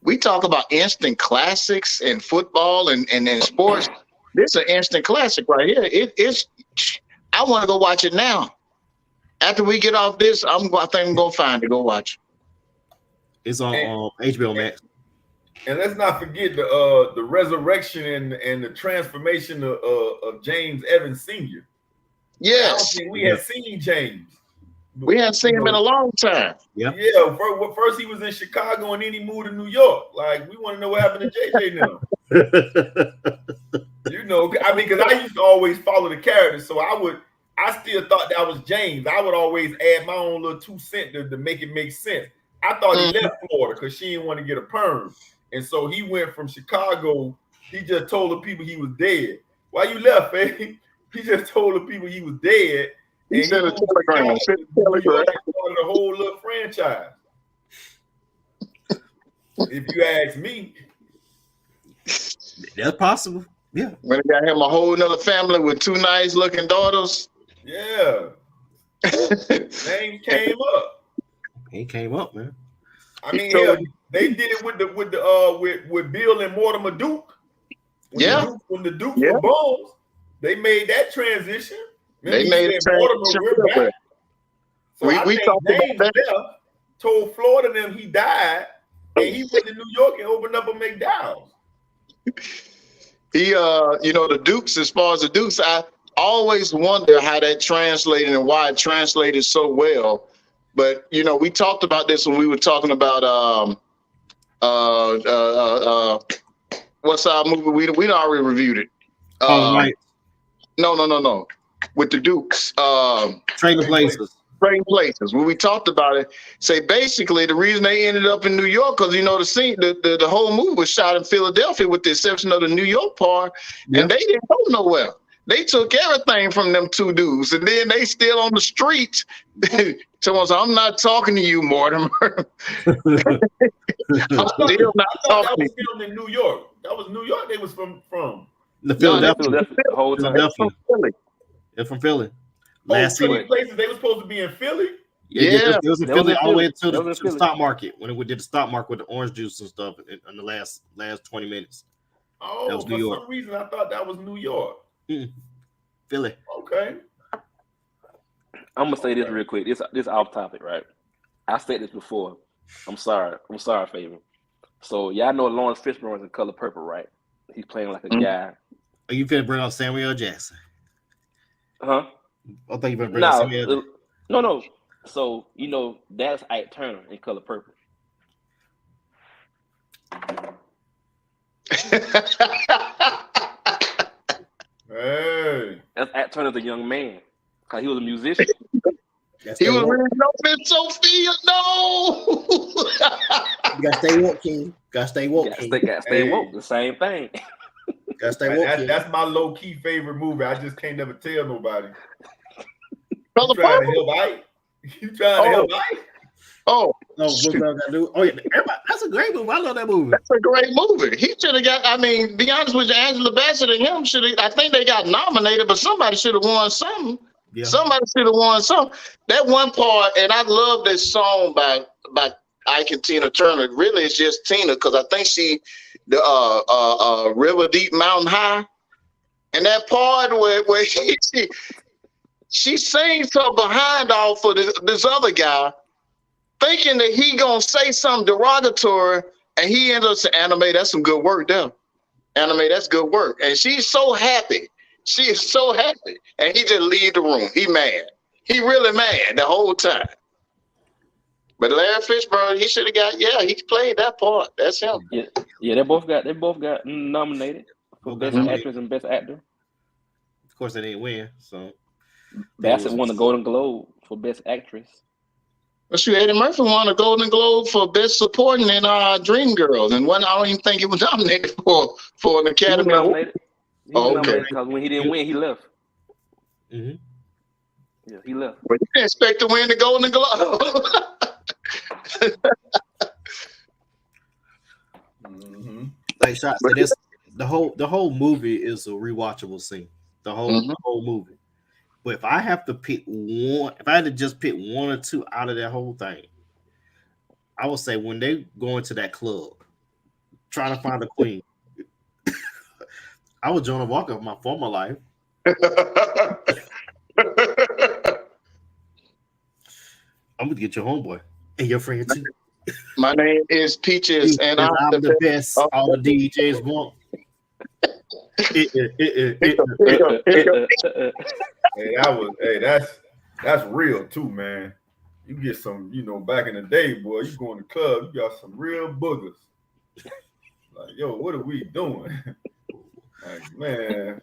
we talk about instant classics in football and in sports. This is an instant classic right here. I want to go watch it now. After we get off this, I think I'm gonna find it. Go watch. It's on HBO Max. And let's not forget the resurrection and the transformation of James Evans Sr. Yes. I don't think we had seen James. We hadn't seen him in a long time. Yeah. First he was in Chicago and then he moved to New York. Like, we want to know what happened to JJ now. You know, I mean, because I used to always follow the characters, so I still thought that was James. I would always add my own little 2 cents to make it make sense. I thought he left Florida because she didn't want to get a perm. And so he went from Chicago. He just told the people he was dead. Why you left, man? He just told the people he was dead. He sent a telegram. Started a whole little franchise. If you ask me. That's possible. Yeah. When he got him a whole nother family with 2 nice looking daughters. Yeah. Name came up. He came up, man. I mean, they did it with Bill and Mortimer Duke. When the Dukes were Bones, they made that transition. They made it transition. So we talked about that. Told Florida them he died, and he went to New York and opened up a McDonald's. He, the Dukes. As far as the Dukes, I always wonder how that translated and why it translated so well. But we talked about this when we were talking about what's our movie? We already reviewed it. Right. No. With the Dukes. Trading Places. Trading Places. When we talked about it, say basically the reason they ended up in New York because the scene, the whole movie was shot in Philadelphia, with the exception of the New York part, and they didn't go nowhere. They took everything from them 2 dudes, and then they still on the streets. Someone said, "I'm not talking to you, Mortimer." I'm still not talking. That was filmed in New York. That was New York. They was from the Philadelphia. The whole time. They're from Philly. Trading Places. They were supposed to be in Philly. Yeah, it was in Philly all the way to the stock market when we did the stock market with the orange juice and stuff in the last 20 minutes. Oh, that was New York. For some reason I thought that was New York. Philly. Okay. I'm gonna say this real quick. This off topic, right? I said this before. I'm sorry, Fabian. So y'all know Lawrence Fishburne is in Color Purple, right? He's playing like a guy. Are you finna bring up Samuel Jackson? Huh? I thought you were bring up Samuel Jackson. No. So you know that's Ike Turner in Color Purple. Hey, That's Ike Turner's a young man. Cause he was a musician. He was really no Miss Sophia. No. You gotta stay woke, King. Gotta stay woke, King. Gotta stay woke. The same thing. Gotta stay woke, King. that's my low key favorite movie. I just can't never tell nobody. Color You trying to Purple? help Ike? You trying to help Ike? Oh, No, what I gotta do? Oh yeah, everybody, that's a great movie. I love that movie. that's a great movie. He should have got. I mean, be honest with you, Angela Bassett and him should have. I think they got nominated, but somebody should have won something. Yeah. Somebody should have won something. That one part, and I love this song by Ike and Tina Turner. Really, it's just Tina because I think the River Deep Mountain High, and that part where she sings her behind off for this other guy, thinking that he gonna say something derogatory, and he ends up saying, "Anime, that's some good work there. Anime, that's good work." And she's so happy. She is so happy, and he just leave the room. He mad. He really mad the whole time. But Larry Fishburne, he should have got. Yeah, he played that part. That's him. Yeah. They both got nominated for Best Actress and Best Actor. Of course, they didn't win. So Bassett won the Golden Globe for Best Actress. Well, shoot, Eddie Murphy won a Golden Globe for Best Supporting in Dreamgirls, and one I don't even think he was nominated for an Academy Award. Okay. Because when he didn't win, he left. Mm-hmm. Yeah, he left. But you didn't expect to win the Golden Globe. Mm-hmm. Like shots to this, the whole movie is a rewatchable scene. The whole movie. But if I have to pick one, if I had to just pick one or two out of that whole thing, I would say when they go into that club trying to find a queen, I was Joan of Arc of my former life. I'm gonna get your homeboy and your friend too. My name is Peaches, and I'm the best. All the DJs want. Hey, that's real too, man. You get some, back in the day, boy. You go in the club, you got some real boogers. Like, yo, what are we doing? Like, man,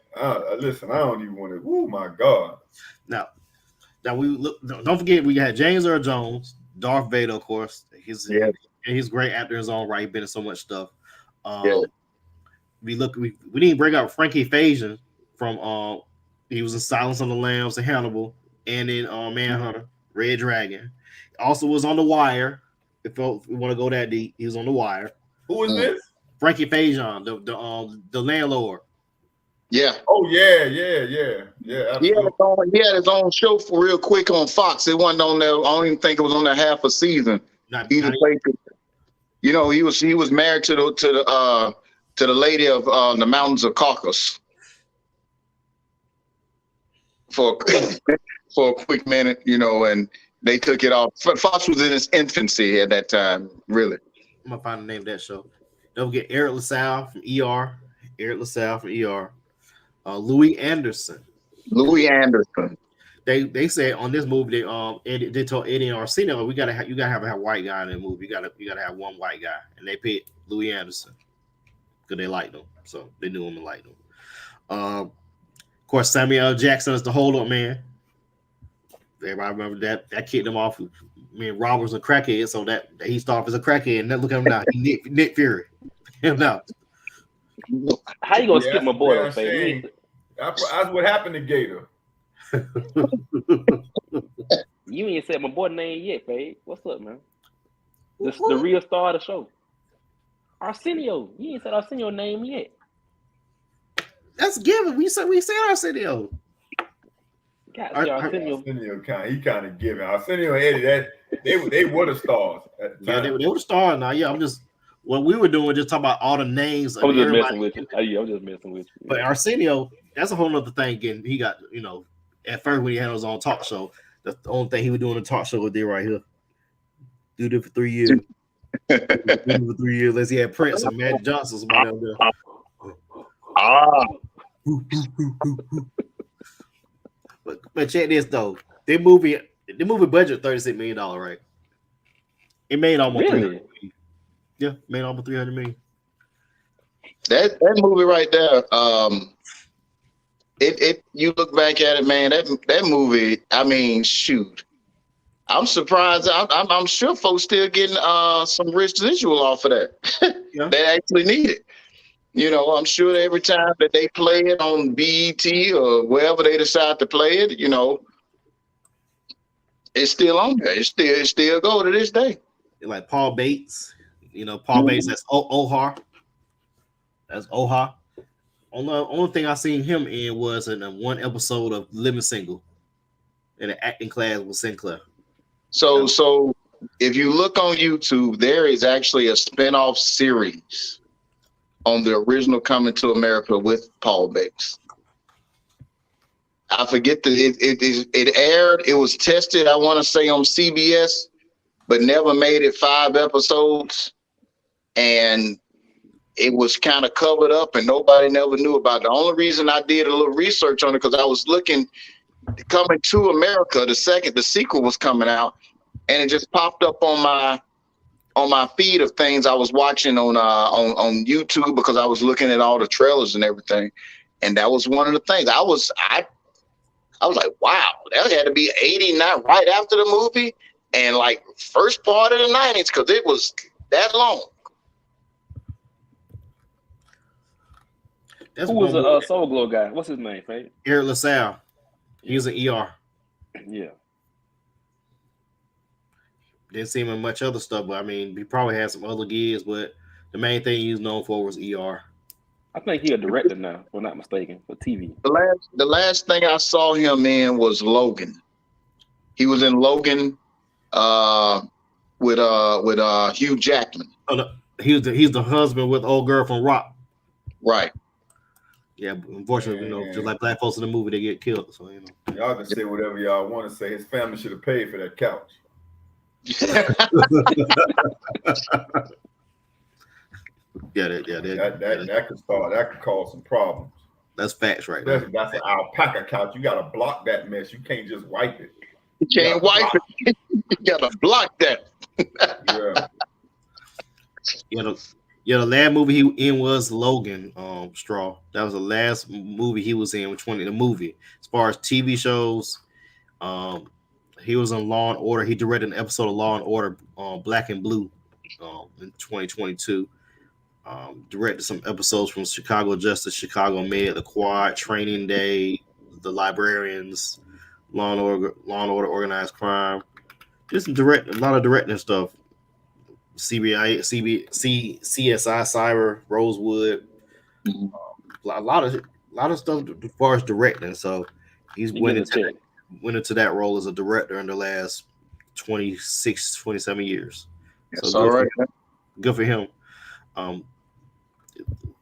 listen, I don't even want to. Oh my God! Now we look. Don't forget, we had James Earl Jones, Darth Vader, of course. He's great actor in his own right. Been in so much stuff. We didn't bring up Frankie Faison from he was in Silence of the Lambs and Hannibal, and in Manhunter, Red Dragon. Also was on The Wire. If we want to go that deep, he was on The Wire. Who is this? Frankie Faison, the landlord. Yeah. Oh yeah. He had his own show for real quick on Fox. It wasn't on there. I don't even think it was on there half a season. He was married to the lady of the Mountains of Caucasus for a quick minute, and they took it off. Fox was in its infancy at that time, really. I'm gonna find the name of that show. Don't forget Eric LaSalle from ER. Louis Anderson. They said on this movie they told Eddie and Arsenio you gotta have a white guy in the movie. You gotta have one white guy, and they picked Louis Anderson because they liked him, so they knew him and liked him. Of course, Samuel L. Jackson is the hold-up man. Everybody remember that kicked him off. Me and Rob was a crackhead, so that he started off as a crackhead, and then look at him now, Nick Fury. Him now. How you gonna skip my boy? That's what happened to Gator. You ain't said my boy name yet, Fade. What's up, man? The real star of the show. Arsenio. You ain't said Arsenio name yet. That's given. We said Arsenio. Arsenio he kind of given. Arsenio and Eddie, they were the stars at the time. Yeah, they were the stars. Now, yeah, I'm just what we were doing, just talking about all the names. I'm just messing with you. I'm just messing with you. But Arsenio, that's a whole other thing. Again, he got, at first when he had his own talk show, That's the only thing he would do on the talk show with there right here. Do it for 3 years. For 3 years. Let's see, had Prince and Magic Johnson somebody out there. But check this though. The movie budget $36 million, right? It made almost Really? 300 million. Yeah, made almost 300 million. That movie right there, you look back at it, man. That movie, I mean, shoot. I'm surprised. I'm sure folks still getting some residual off of that. Yeah. They actually need it. You know, I'm sure that every time that they play it on BET or wherever they decide to play it, you know, it's still on there. It still go to this day. Like Paul Bates, you know, Paul Bates. That's Ohar. That's Ohar. Only thing I seen him in was in one episode of Living Single, in an acting class with Sinclair. So if you look on YouTube, there is actually a spinoff series on the original Coming to America with Paul Bates. I forget it aired. It was tested, I want to say, on CBS, but never made it 5 episodes. And it was kind of covered up and nobody never knew about it. The only reason I did a little research on it, because I was looking, Coming to America, the sequel was coming out, and it just popped up on my feed of things I was watching on YouTube, because I was looking at all the trailers and everything. And that was one of the things I was like, wow, that had to be 89 right after the movie and like first part of the 90s, because it was that long. That's Who was a Soul Glow guy? What's his name, right? Eric LaSalle. He was an ER. Yeah. Didn't see him in much other stuff, but I mean, he probably had some other gigs, but the main thing he was known for was ER. I think he's a director now, if I'm not mistaken, for TV. The last thing I saw him in was Logan. He was in Logan with Hugh Jackman. Oh, no. He's the husband with old girl from Rock. Right. Yeah, unfortunately, you know, just like black folks in the movie, they get killed. So you know, y'all can say whatever y'all want to say. His family should have paid for that couch. That could cause some problems. That's facts, right? That's an alpaca couch. You gotta block that mess. You can't just wipe it. You can't wipe it. You gotta block that. Yeah. The last movie he in was Logan. Straw. That was the last movie he was in. Which one? The movie. As far as TV shows, he was in Law and Order. He directed an episode of Law and Order, Black and Blue, in 2022. Directed some episodes from Chicago Justice, Chicago Med, The Quad, Training Day, The Librarians, Law and Order, Organized Crime. Just direct a lot of directing stuff. CSI, Cyber, Rosewood. A lot of stuff as far as directing. So he's went into that role as a director in the last 26, 27 years. That's so all right. Good for him. A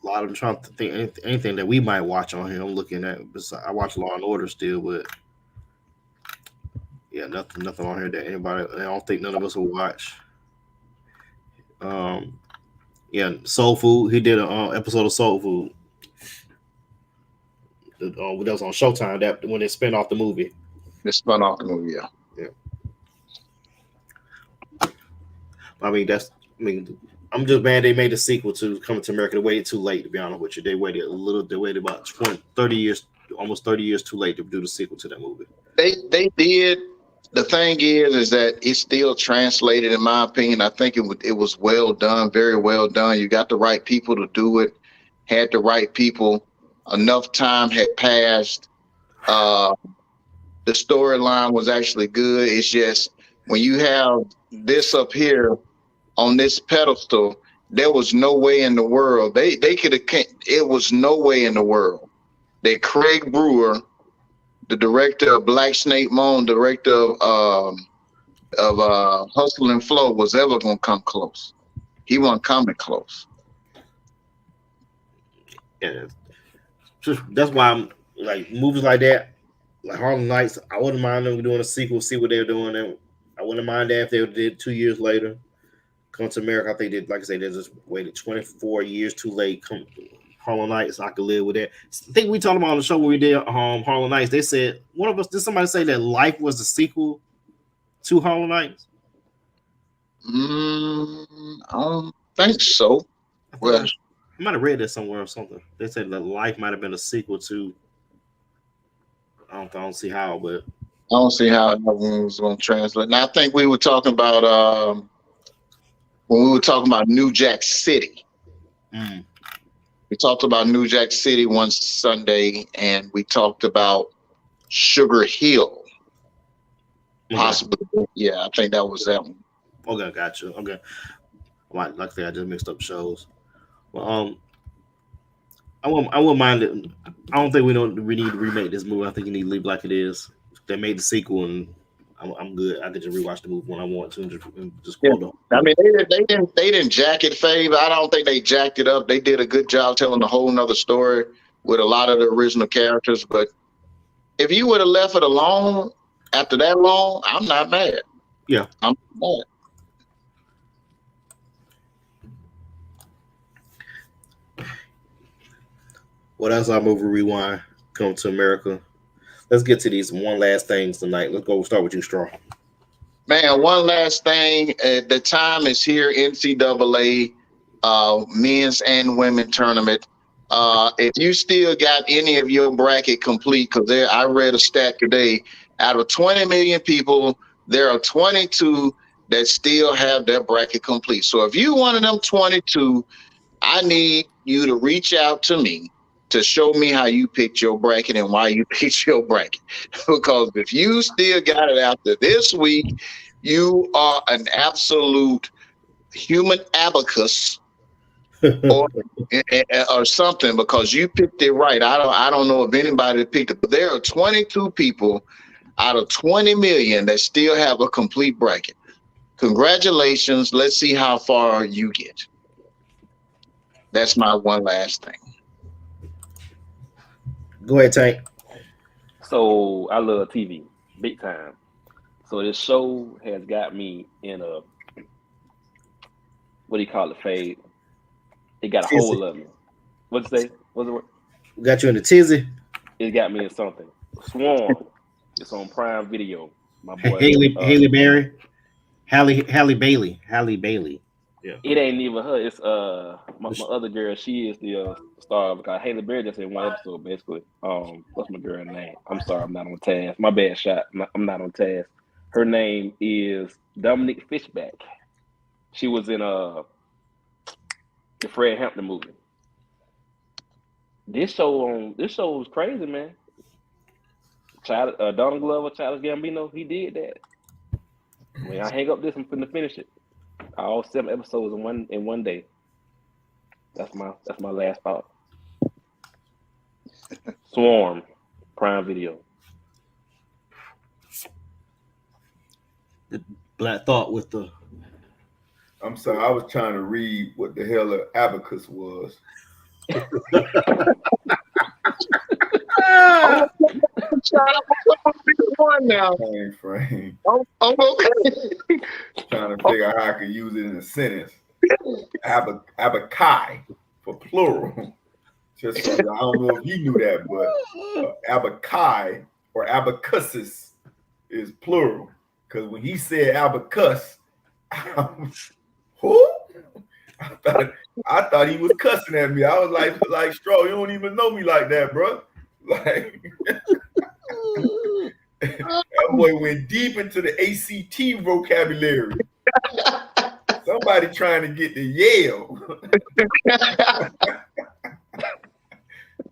lot of them trying to think anything that we might watch on here. I'm looking at. I watch Law and Order still, but yeah, nothing on here that anybody. I don't think none of us will watch. Soul Food. He did an episode of Soul Food. That was on Showtime. That when they spun off the movie. They spun off the movie, yeah. I'm just mad they made a sequel to Coming to America. They waited too late, to be honest with you. They waited about 30 years, almost 30 years too late to do the sequel to that movie. They did. The thing is that it's still translated, in my opinion. I think it was well done, very well done. You got the right people to do it, had the right people. Enough time had passed. The storyline was actually good. It's just when you have this up here on this pedestal, there was no way in the world. They could have. It was no way in the world that Craig Brewer, the director of Black Snake Moan, director of Hustle and Flow, was ever gonna come close. He wasn't coming close. Yeah, that's why I'm like movies like that. like Harlem Nights. I wouldn't mind them doing a sequel, see what they're doing. And I wouldn't mind that if they did 2 years later. Come to America, I think they, like I said, they just waited 24 years too late. Come Harlem Nights, I could live with that. I think we talked about on the show when we did Harlem Nights. They said one of us did somebody say that Life was the sequel to Harlem Nights? I don't think so. Well, I might have read that somewhere or something. They said that Life might have been a sequel to. I don't see how, but I don't see how that one was going to translate. Now I think we were talking about when we were talking about New Jack City. We talked about New Jack City one Sunday, and we talked about Sugar Hill. Possibly, yeah, I think that was that one. Okay, gotcha. Okay, like I said, I just mixed up shows. Well, I wouldn't mind it. I don't think we need to remake this movie. I think you need to leave like it is. They made the sequel, and I'm good. I can just rewatch the movie when I want to and just quote them. I mean, they didn't jack it, Fave. I don't think they jacked it up. They did a good job telling a whole nother story with a lot of the original characters. But if you would have left it alone after that long, I'm not mad. Yeah, I'm not mad. Well, that's our movie rewind. Come to America. Let's get to these one last things tonight. Let's go start with you, Straw. Man, one last thing. The time is here. NCAA men's and women tournament. If you still got any of your bracket complete, because I read a stat today. Out of 20 million people, there are 22 that still have their bracket complete. So if you one of them 22, I need you to reach out to me to show me how you picked your bracket and why you picked your bracket. Because if you still got it after this week, you are an absolute human abacus or something, because you picked it right. I don't know if anybody picked it, but there are 22 people out of 20 million that still have a complete bracket. Congratulations. Let's see how far you get. That's my one last thing. Go ahead, Tank. So I love TV, big time. So this show has got me in a, what do you call it, Fade? It got a hold of me. What'd you say? What's the word? Got you in the tizzy. It got me in something. Swarm. It's on Prime Video. My boy Halle Berry. Halle Bailey. Yeah. It ain't even her. It's my other girl. She is the star because Halle Berry just in one episode basically. What's my girl's name? I'm sorry, I'm not on task. My bad shot. I'm not on task. Her name is Dominique Fishback. She was in the Fred Hampton movie. This show was crazy, man. Donald Glover, Childish Gambino, he did that. When I hang up this, I'm finna finish it. All 7 episodes in one day. That's my last thought. Swarm, Prime Video. The Black Thought with the. I'm sorry, I was trying to read what the hell an abacus was. Now. Frame. Oh, okay. Trying to figure out how I could use it in a sentence. Abakai for plural. Just so I don't know if you knew that, but abakai or abacuses is plural. Because when he said abacus, who? I thought he was cussing at me. I was like, Straw, you don't even know me like that, bro. Like that boy went deep into the ACT vocabulary. Somebody trying to get to Yale.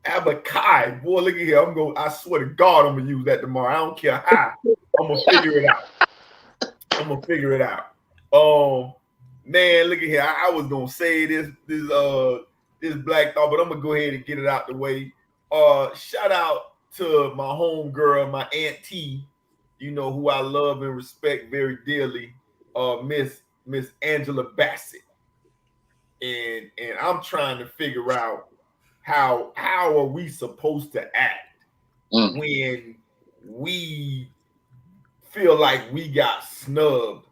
Abakai, boy, look at here. I swear to God, I'm gonna use that tomorrow. I don't care how. I'm gonna figure it out. Man, look at here. I was gonna say this Black Thought, but I'm gonna go ahead and get it out the way. Shout out to my home girl, my auntie, you know, who I love and respect very dearly, Miss Angela Bassett. And I'm trying to figure out how are we supposed to act when we feel like we got snubbed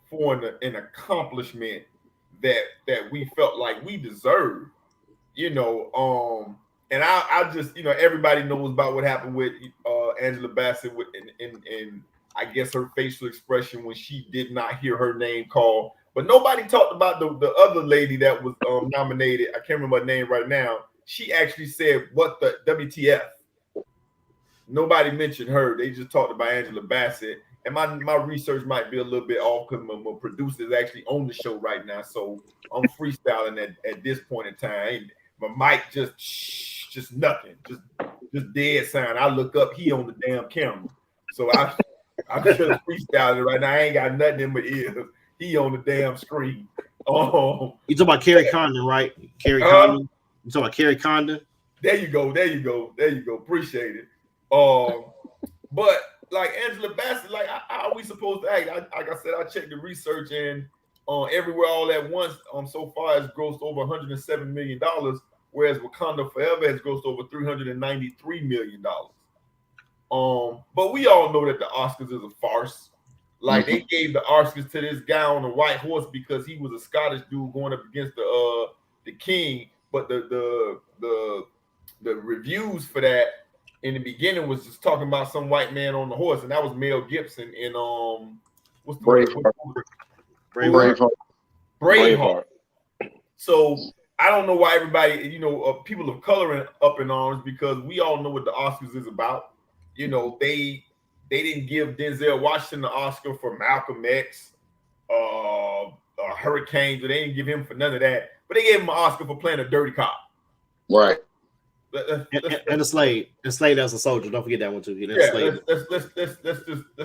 for an accomplishment that we felt like we deserved, you know. And I just, you know, everybody knows about what happened with Angela Bassett and I guess her facial expression when she did not hear her name called. But nobody talked about the other lady that was nominated. I can't remember her name right now. She actually said, "What the WTF?" Nobody mentioned her. They just talked about Angela Bassett. And my research might be a little bit off because my producer is actually on the show right now. So I'm freestyling at this point in time. My mic just nothing. Just dead sign. I look up, he on the damn camera. So I'm just freestyling right now. I ain't got nothing in my ears. He on the damn screen. You talking about Kerry Condon, right? Kerry Condon. You talking about Kerry Condon? There you go. Appreciate it. But like Angela Bassett, like how are we supposed to act? Like I said, I checked the research and Everywhere All at Once so far has grossed over $107 million, whereas Wakanda Forever has grossed over $393 million. But we all know that the Oscars is a farce. Like they gave the Oscars to this guy on a white horse because he was a Scottish dude going up against the king. But the reviews for that in the beginning was just talking about some white man on the horse, and that was Mel Gibson in what's the Braveheart. So I don't know why everybody, people of color are up in arms because we all know what the Oscars is about. You know, they didn't give Denzel Washington the Oscar for Malcolm X, Hurricane. They didn't give him for none of that, but they gave him an Oscar for playing a dirty cop. Right. And the slave as a soldier. Don't forget that one too. Let's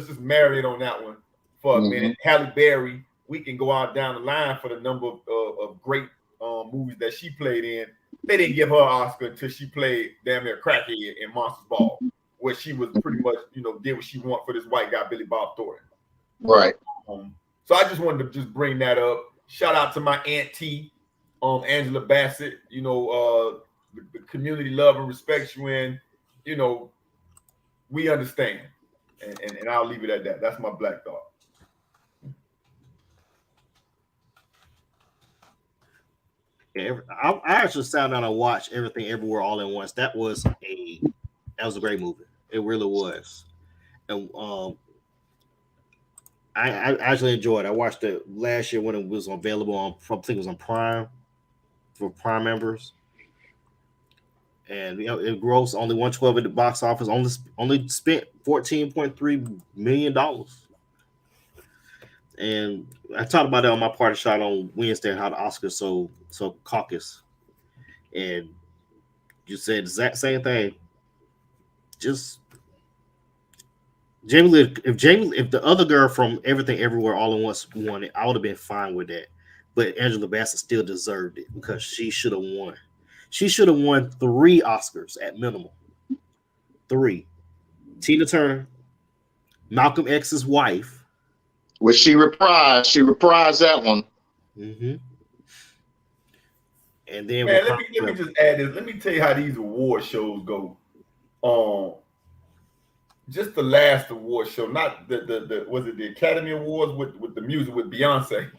just marinate on that one for a minute. Halle Berry, we can go out down the line for the number of great movies that she played in. They didn't give her an Oscar until she played damn near crackhead in Monsters Ball, where she was pretty much, did what she wanted for this white guy, Billy Bob Thornton. Right. So I just wanted to just bring that up. Shout out to my auntie, Angela Bassett. The community love and respect you, and we understand. And I'll leave it at that. That's my black thought. Yeah, I actually sat down and watched Everything Everywhere All at Once. That was a great movie. It really was. And I actually enjoyed it. I watched it last year when it was available on, I think it was on Prime for Prime members. And it grossed only $112 at the box office. Only spent $14.3 million. And I talked about that on my party shot on Wednesday, how the Oscars so caucus. And you said the exact same thing. Just if the other girl from Everything Everywhere All at Once won it, I would have been fine with that. But Angela Bassett still deserved it because she should have won. She should have won 3 Oscars at minimum. 3. Tina Turner, Malcolm X's wife. Which she reprised that one. Mm-hmm. And then let me just add this. Let me tell you how these award shows go. Just the last award show, not the was it the Academy Awards with the music with Beyonce,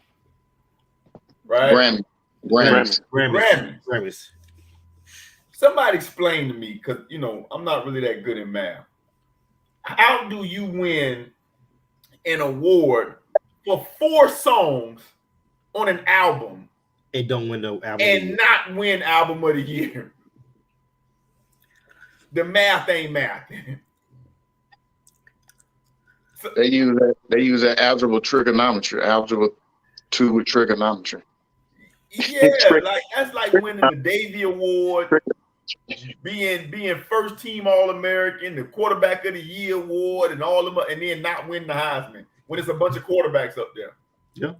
right? Grammys. Somebody explain to me, because I'm not really that good in math. How do you win an award for 4 songs on an album and don't win the album and not win album of the year? The math ain't math. They use that algebra trigonometry, algebra 2 with trigonometry. Yeah, like that's like winning the Davy Award, being first team All-American, the quarterback of the year award, and all of them, and then not win the Heisman when it's a bunch of quarterbacks up there. Yeah.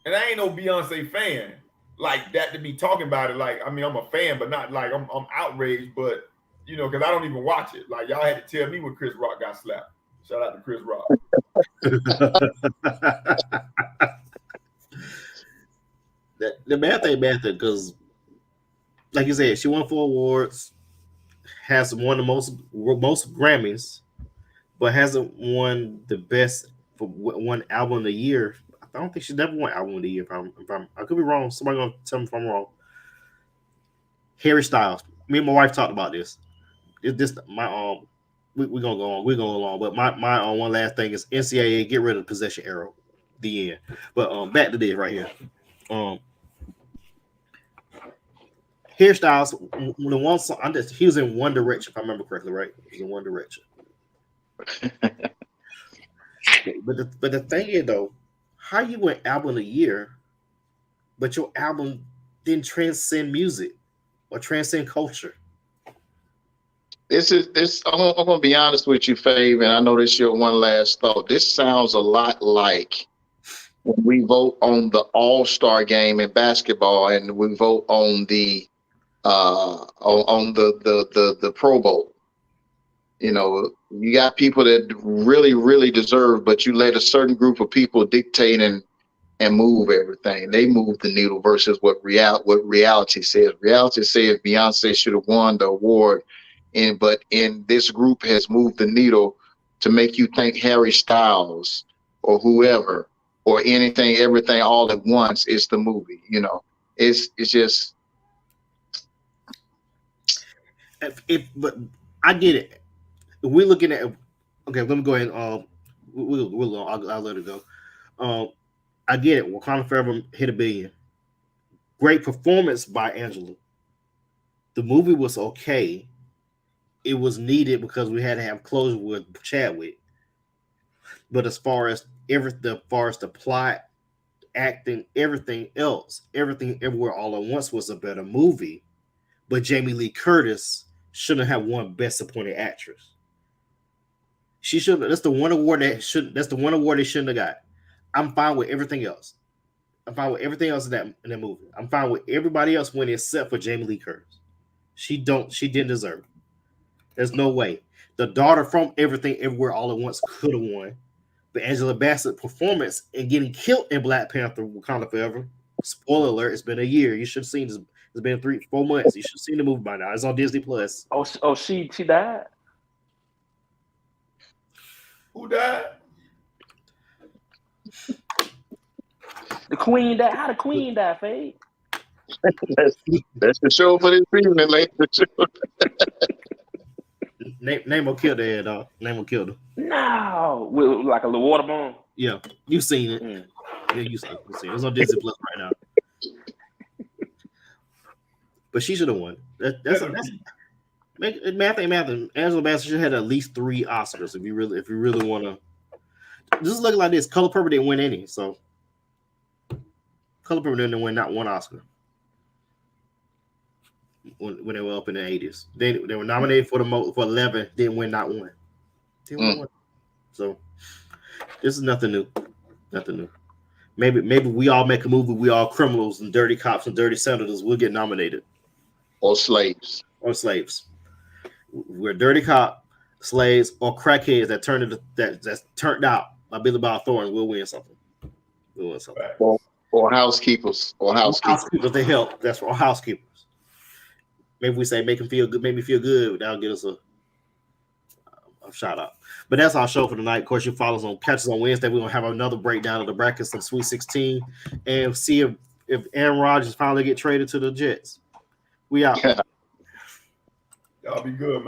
And I ain't no Beyonce fan like that to be talking about it. Like, I mean, I'm a fan, but not like I'm outraged, but because I don't even watch it. Like, y'all had to tell me when Chris Rock got slapped. Shout out to Chris Rock. The math ain't math because, like you said, she won 4 awards. has won the most Grammys, but hasn't won the best for one album of the year. I don't think she's never won album of the year. I could be wrong. Somebody gonna tell me if I'm wrong. Harry Styles. Me and my wife talked about this. This my we're gonna go on. We're gonna go along. But my one last thing is NCAA get rid of the possession arrow. The end. But back to this right here. Harry Styles, the one song he was in One Direction, if I remember correctly, right? He was in One Direction. but the thing is though, how you went album of the year, but your album didn't transcend music or transcend culture? This. I'm gonna be honest with you, Fave, and I know this is your one last thought. This sounds a lot like when we vote on the All-Star game in basketball, and we vote on the Pro Bowl. You know, you got people that really, really deserve, but you let a certain group of people dictate and move everything. They move the needle versus what reality says. Reality says Beyonce should have won the award, but this group has moved the needle to make you think Harry Styles or whoever or anything, everything, all at once is the movie. You know, it's just. But I get it. We're looking at. Okay, let me go ahead. I'll let it go. I get it. Wakanda Forever hit $1 billion. Great performance by Angela. The movie was okay. It was needed because we had to have closure with Chadwick. But as far as the plot, acting, everything else, Everything Everywhere All at Once was a better movie. But Jamie Lee Curtis shouldn't have won Best Supporting Actress. She should. That's the one award they shouldn't have got. I'm fine with everything else. I'm fine with everything else in that movie. I'm fine with everybody else winning except for Jamie Lee Curtis. She didn't deserve it. There's no way. The daughter from Everything Everywhere All at Once could have won. But Angela Bassett's performance and getting killed in Black Panther Wakanda Forever. Spoiler alert, it's been a year. You should have seen this. It's been 3-4 months. You should have seen the movie by now. It's on Disney Plus. Oh, she died? Who died? The Queen died. How the Queen died, Faye? That's the show for this evening, ladies and gentlemen. Name killed her, dog. Name killed her. No, with like a little water bomb. Yeah, you've seen it. Yeah, you've seen it. It's on Disney Plus right now. But she should have won. I think Angela Bassett should have had at least 3 Oscars if you really want to. Just look like this. Color Purple didn't win any, so Color Purple didn't win not one Oscar when they were up in the 80s. They were nominated for 11, didn't win not one. Didn't win one. So this is nothing new. Nothing new. Maybe we all make a movie. We all criminals and dirty cops and dirty senators. We'll get nominated. Or slaves. We're dirty cop, slaves, or crackheads that's turned out by Billy Bob Thornton. We'll win something. Or housekeepers. Housekeepers, they help. That's for housekeepers. Maybe we say make me feel good. That'll get us a shout out. But that's our show for tonight. Of course, you follow us catch us on Wednesday. We're gonna have another breakdown of the brackets of Sweet 16 and see if Aaron Rodgers finally get traded to the Jets. We out. Y'all be good, man.